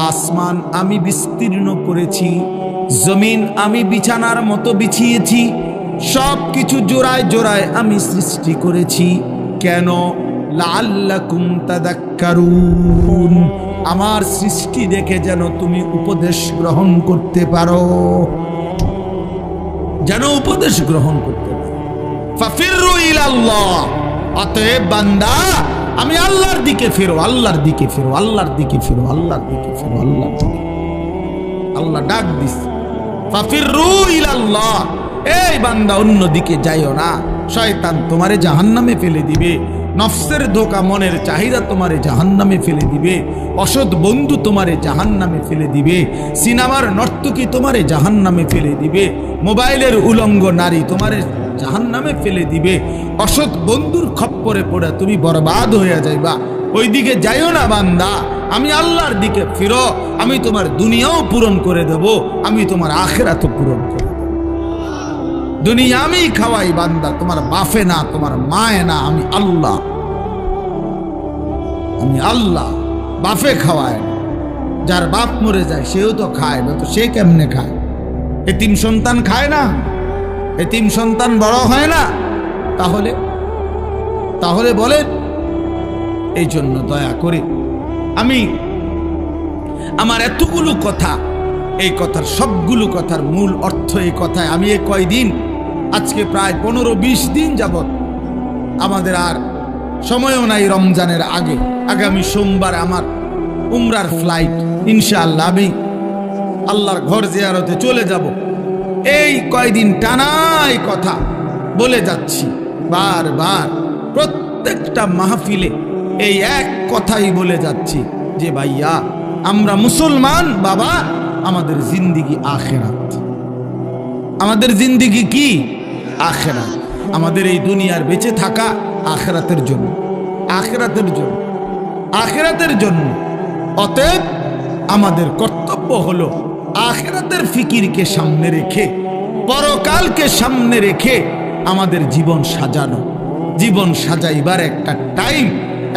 আসমান আমি বিস্তীর্ণ করেছি, জমিন আমি বিছানার মতো বিছিয়েছি, সব কিছু জোড়ায় জোড়ায় আমি সৃষ্টি করেছি। কেন? লাআল্লাকুম তাযাক্কারুন, আমার সৃষ্টি দেখে যেন তুমি উপদেশ গ্রহণ করতে পারো, যেন উপদেশ গ্রহণ করতে পারো। ফাফিরু ইলাল্লাহ, অতএব বান্দা আমি আল্লাহর দিকে ফিরো, আল্লাহর দিকে ফিরো, আল্লাহর দিকে ফিরো, আল্লাহর দিকে ফিরো, আল্লাহর দিকে। আল্লাহ ডাক দিস, ফাফিরু ইলাল্লাহ, এই বান্দা অন্য দিকে যাইও না, শয়তান তোমারে জাহান্নামে ফেলে দিবে, নফসের ধোঁকা, মনের চাহিদা তোমারে জাহান্নামে ফেলে দিবে, অসৎ বন্ধু তোমারে জাহান্নামে ফেলে দিবে, সিনেমার নর্তকী তোমারে জাহান্নামে ফেলে দিবে, মোবাইলের উলঙ্গ নারী তোমারে জাহান্নামে ফেলে দিবে, অসৎ বন্ধুর খপ্পরে পড়ে তুমি বরবাদ হয়ে যাইবা। ওই দিকে যাইও না বান্দা, আমি আল্লাহর দিকে ফিরো, আমি তোমার দুনিয়াও পূরণ করে দেব, আমি তোমার আখিরাতও পূরণ করে দেব। দুনিয়া আমি খাওয়াই বান্দা, তোমার বাপে না, তোমার মায়ে না, আমি আল্লাহ, আমি আল্লাহ। বাপে খাওয়ায়, যার বাপ মরে যায় সেও তো খায় না, তো সে কেমনে খায়? এতিম সন্তান খায় না, এতিম সন্তান বড় হয় না, তাহলে তাহলে বলেন। এই জন্য দয়া করে আমি আমার এতগুলো কথা, এই কথার সবগুলো কথার মূল অর্থ এই কথায়, আমি এই কয়দিন, আজকে প্রায় 15-20 দিন যাবত, আমাদের আর সময়ও নাই রমজানের আগে, আগামী সোমবার আমার উমরার ফ্লাইট, ইনশাআল্লাহ আমি আল্লাহর ঘর জিয়ারতে চলে যাব। এই কয়দিন টানাই কথা বলে যাচ্ছি, বারবার প্রত্যেকটা মাহফিলে এই এক কথাই বলে যাচ্ছি যে ভাইয়া আমরা মুসলমান বাবা, আমাদের জিন্দিগি আখিরাত, আমাদের জিন্দিগি কি? আখিরাত। আমাদের এই দুনিয়ার বেঁচে থাকা আখিরাতের জন্য, আখিরাতের জন্য, আখিরাতের জন্য। অতএব আমাদের কর্তব্য হলো আখিরাতের ফিকিরকে সামনে রেখে, পরকালকে সামনে রেখে আমাদের জীবন সাজানো। জীবন সাজাইবার একটা টাইম,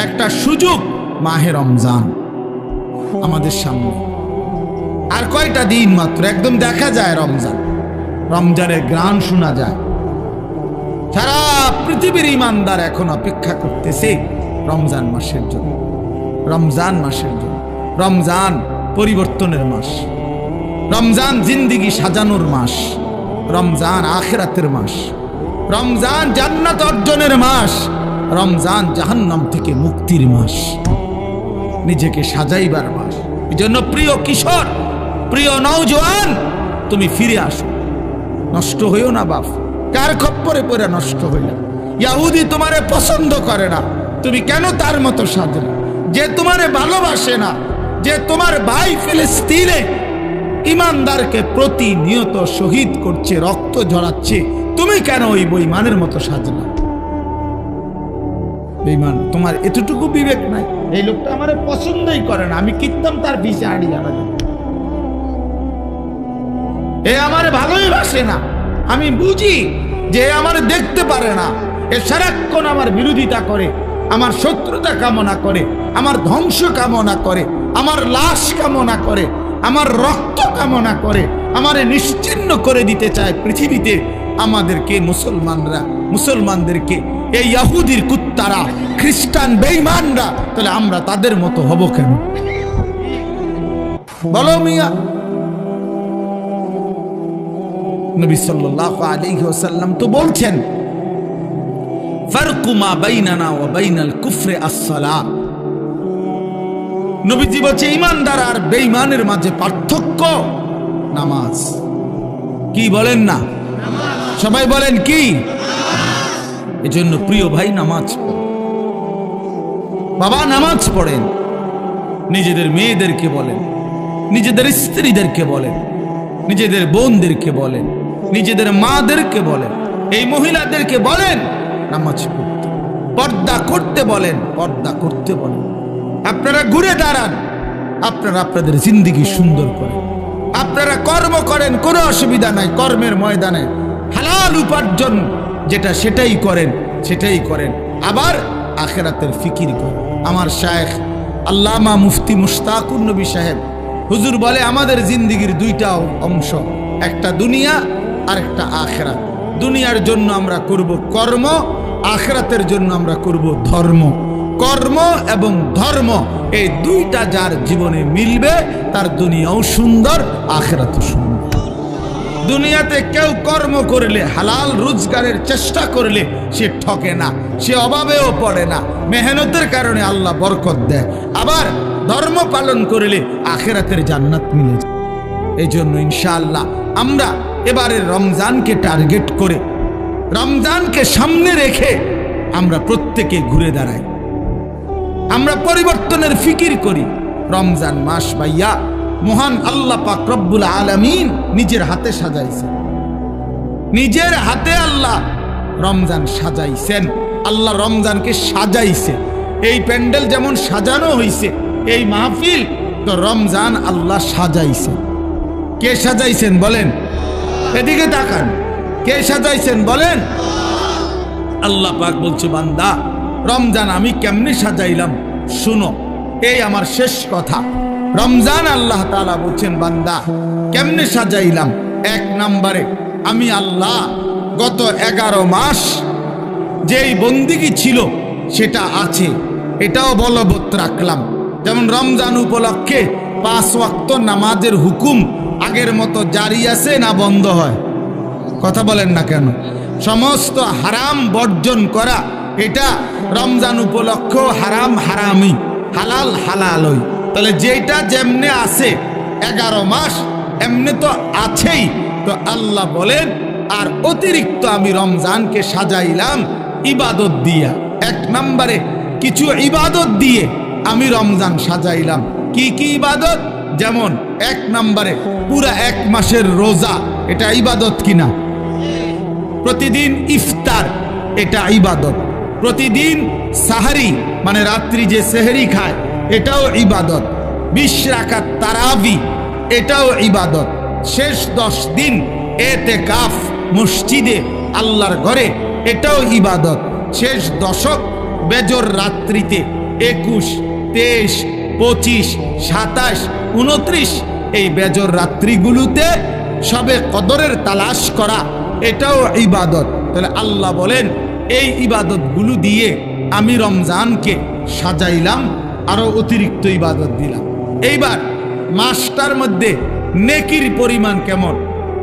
একটা সুযোগ মাহে রমজান আমাদের সামনে। আর কয়টা দিন মাত্র, একদম দেখা যায় রমজান, রমজানের গ্রান শোনা যায়। সারা পৃথিবীর ইমানদার এখন অপেক্ষা করতেছে রমজান মাসের জন্য, রমজান মাসের জন্য। রমজান পরিবর্তনের মাস, রমজান জিন্দিগি সাজানোর মাস, রমজান আখিরাতের মাস, রমজান জান্নাত অর্জনের মাস, রমজান জাহান্নাম থেকে মুক্তির মাস, নিজেকে সাজাইবার মাস। এই জন্য প্রিয় কিশোর, প্রিয় নওজোয়ান, তুমি ফিরে আসো, নষ্ট হইও না বাপ। কার খপ্পরে পড়ে নষ্ট হইলা? ইহুদি তোমারে পছন্দ করে না, তুমি কেন তার মতো সাজলে? যে তোমারে ভালোবাসে না, যে তোমার ভাই ফিলিস্তিনে ইমানদারকে প্রতিনিয়ত শহীদ করছে, রক্ত ঝরাচ্ছে, তুমি কেন ওই বেঈমানের মতো সাজলা? বেঈমান, তোমার এতটুকু বিবেক নাই? এই লোকটা আমারে পছন্দই করে না, আমি কিতাম তার পিছে আড়ি যাবে, এ আমারে ভালোই বাসে না, আমি বুঝি যে আমার দেখতে পারে না, এ সারাক্ষণ আমার বিরোধিতা করে, আমার শত্রুতা কামনা করে, আমার ধ্বংস কামনা করে, আমার লাশ কামনা করে, আমার রক্ত কামনা করে, আমারে নিশ্চিহ্ন করে দিতে চায় পৃথিবীতে। আমাদেরকে মুসলমানরা, মুসলমানদেরকে এই ইহুদির কুত্তারা, খ্রিস্টান বেঈমানরা, তাহলে আমরা তাদের মতো হব কেন? বলো মিয়া। নবী সাল্লাল্লাহু আলাইহি ওয়াসাল্লাম তো বলছেন, ফারকু মা বাইনানা ওয়া বাইনাল কুফরি আস-সালাহ। নবীজি বলছে ঈমানদার আর বেঈমানের মাঝে পার্থক্য নামাজ। কি বলেন না? সবাই বলেন কি? এজন্য প্রিয় ভাই, নামাজ পড়েন বাবা, নামাজ পড়েন। নিজেদের মেয়েদেরকে বলেন, নিজেদের স্ত্রীদেরকে বলেন, নিজেদের বোনদেরকে বলেন, নিজেদের মাদেরকে বলেন, এই মহিলাদেরকে বলেন নামাজ পড়তে, পর্দা করতে বলেন, পর্দা করতে বলেন। আপনারা ঘুরে দাঁড়ান, আপনারা আপনাদের জিন্দেগি সুন্দর করেন, আপনারা কর্ম করেন, কোনো অসুবিধা নাই, কর্মের ময়দানে হালাল উপার্জন যেটা সেটাই করেন, সেটাই করেন। আবার আখিরাতের ফিকির করেন। আমার শায়েখ আল্লামা মুফতি মুশতাকুর নবী সাহেব হুজুর বলে আমাদের জিন্দেগির দুইটা অংশ, একটা দুনিয়া আর একটা আখিরাত। দুনিয়ার জন্য আমরা করব কর্ম, আখিরাতের জন্য আমরা করব ধর্ম। কর্ম এবং ধর্ম এই দুইটা যার জীবনে মিলবে তার দুনিয়াও সুন্দর, আখিরাতও সুন্দর। দুনিয়াতে কেউ কর্ম করলে, হালাল রোজগারের চেষ্টা করলে সে ঠকে না, সে অভাবেও পড়ে না, মেহনতের কারণে আল্লাহ বরকত দেয়। আবার ধর্ম পালন করলে আখিরাতের জান্নাত মিলে যায়। এই জন্য ইনশাআল্লাহ আমরা এবারে রমজানকে টার্গেট করে, রমজানকে সামনে রেখে আমরা প্রত্যেকে ঘুরে দাঁড়াই, আমরা পরিবর্তনের ফিকির করি। রমজান মাস ভাইয়া মহান আল্লাহ পাক রব্বুল আলামিন নিজের হাতে সাজাইছে, নিজের হাতে আল্লাহ রমজান সাজাইছেন। আল্লাহ রমজানকে সাজাইছে। এই প্যান্ডেল যেমন সাজানো হয়েছে, এই মাহফিল তো রমজান আল্লাহ সাজাইছে। কে সাজাইছেন বলেন? এদিকে তাকান, কে সাজাইছেন বলেন? আল্লাহ পাক বলছে, বান্দা রমজান আমি কেমনে সাজাইলাম শুনো, এই আমার শেষ কথা। রমজান আল্লাহ তাআলা বলছেন, বান্দা কেমনে সাজাইলাম। এক নম্বরে আমি আল্লাহ গত 11 মাস যেই বন্দিগি ছিল সেটা আছে, এটাও বলবৎ রাখলাম। যেমন রমজান উপলক্ষে 5 ওয়াক্ত নামাজের হুকুম আগের মতো জারি আছে না বন্ধ হয়? কথা বলেন না কেন? সমস্ত হারাম বর্জন করা, এটা রমজান উপলক্ষ হারাম হারামি, হালাল হালালই। তাহলে যেটা যেমনে আছে 11 মাস এমনি তো আছেই। তো আল্লাহ বলেন আর অতিরিক্ত আমি রমজানকে সাজাইলাম ইবাদত দিয়া। এক নম্বরে কিছু ইবাদত দিয়ে আমি রমজান সাজাইলাম। কি কি ইবাদত? যেমন 1 নম্বরে পুরা 1 মাসের রোজা, এটা ইবাদত কিনা? প্রতিদিন ইফতার, এটা ইবাদত। প্রতিদিন সাহারি মানে রাত্রি যে সেহরি খায়, এটাও ইবাদত। 20 রাকাত তারাবি, এটাও ইবাদত। শেষ 10 দিন এতেকাফ মসজিদে আল্লাহর ঘরে, এটাও ইবাদত। শেষ দশক বেজর রাত্রিতে 21, 23, 25, 27, 29 এই বেজর রাত্রিগুলোতে সবে কদরের তালাশ করা, এটাও ইবাদত। তাহলে আল্লাহ বলেন এই ইবাদতগুলো দিয়ে আমি রমজানকে সাজাইলাম, আরো অতিরিক্ত ইবাদত দিলাম। এইবার মাসটার মধ্যে নেকির পরিমাণ কেমন?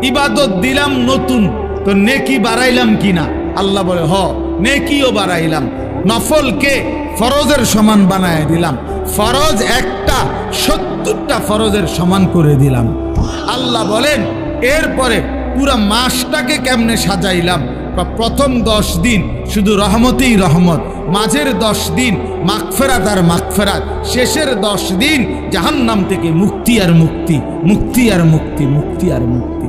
ইবাদত দিলাম নতুন, তো নেকি বাড়াইলাম কিনা? আল্লাহ বলে হ, নেকিও বাড়াইলাম। নফলকে ফরজের সমান বানায় দিলাম। ফরজ একটা 70টা ফরজের সমান করে দিলাম। আল্লাহ বলেন এরপরে পুরা মাসটাকে কেমনে সাজাইলাম? প্রথম 10 দিন শুধু রহমতেই রহমত, মাঝের 10 দিন মাগফিরাত আর মাগফিরাত, শেষের 10 দিন জাহান্নাম থেকে মুক্তি আর মুক্তি, মুক্তি আর মুক্তি, মুক্তি আর মুক্তি।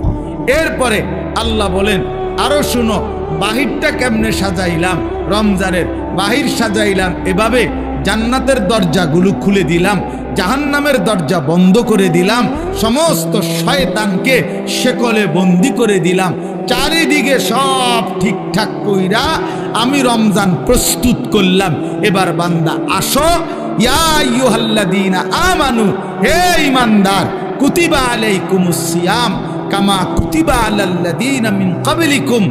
এরপরে আল্লাহ বলেন আরো শুনো, বাহিরটা কেমনে সাজাইলাম? রমজানের বাহির সাজাইলাম এভাবে, জান্নাতের দরজাগুলো খুলে দিলাম, জাহান্নামের দরজা বন্ধ করে দিলাম, সমস্ত শয়তানকে শেকলে বন্দি করে দিলাম। চারিদিকে সব ঠিকঠাক কইরা আমি রমজান প্রস্তুত করলাম। এবার বান্দা আসো, ইয়া আইয়ুহাল্লাযীনা আমানু, হে ঈমানদার, কুতিবা আলাইকুমুস সিয়াম কামা কুতিবা আলাল্লাযীনা মিন ক্বাবলিকুম।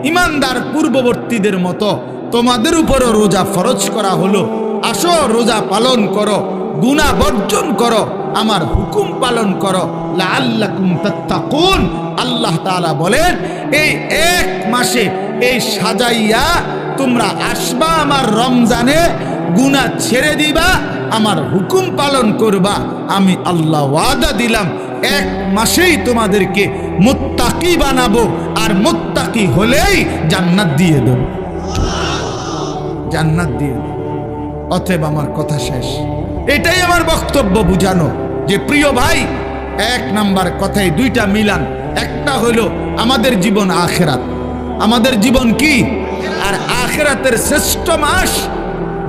ঈমানদার পূর্ববর্তীদের মতো তোমাদের উপরও রোজা ফরজ করা হলো। আসো রোজা পালন করো, গুনাহ বর্জন করো, আমার হুকুম পালন করো, লাআল্লাকুম তাত্তাকুন। আল্লাহ তাআলা বলেন এই 1 মাসে এই সাজাইয়া তোমরা আসবা আমার রমজানে, গুনাহ ছেড়ে দিবা, আমার হুকুম পালন করবা। আমি আল্লাহ ওয়াদা দিলাম 1 মাসেই তোমাদেরকে মুত্তাকি বানাবো, আর মুত্তাকি হলেই জান্নাত দিয়ে দেব, জান্নাত দিয়ে দেব। অতএব আমার কথা শেষ। এটাই আমার বক্তব্য বুঝানো যে প্রিয় ভাই, 1 নাম্বার কথায় 2টা মিলান। একটা হলো আমাদের জীবন আখিরাত, আমাদের জীবন কি? আর আখিরাতের শ্রেষ্ঠ মাস,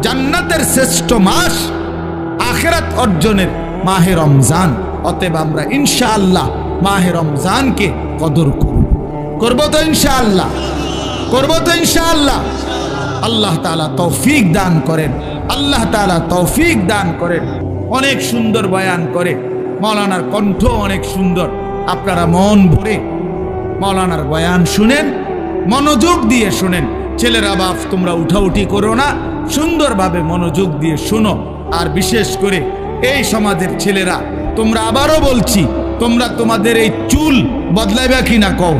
জান্নাতের শ্রেষ্ঠ মাস, আখিরাত অর্জনের মাহে রমজান। অতএব আমরা ইনশাআল্লাহ মাহে রমজানকে কদর করব। করব তো ইনশাআল্লাহ? করব তো ইনশাআল্লাহ? আল্লাহ তাআলা তৌফিক দান করেন, আল্লাহ তাআলা তৌফিক দান করেন। অনেক সুন্দর বয়ান করে মাওলানার কণ্ঠ অনেক সুন্দর। আপনারা মন ভরে মাওলানার বয়ান শুনেন, মনোযোগ দিয়ে শুনেন। ছেলেরা বাপ তোমরা উঠাউঠি করো না, সুন্দরভাবে মনোযোগ দিয়ে শোনো। আর বিশেষ করে এই সমাজের ছেলেরা, তোমরা, আবারও বলছি, তোমরা তোমাদের এই চুল বদলাইবা কিনা কও।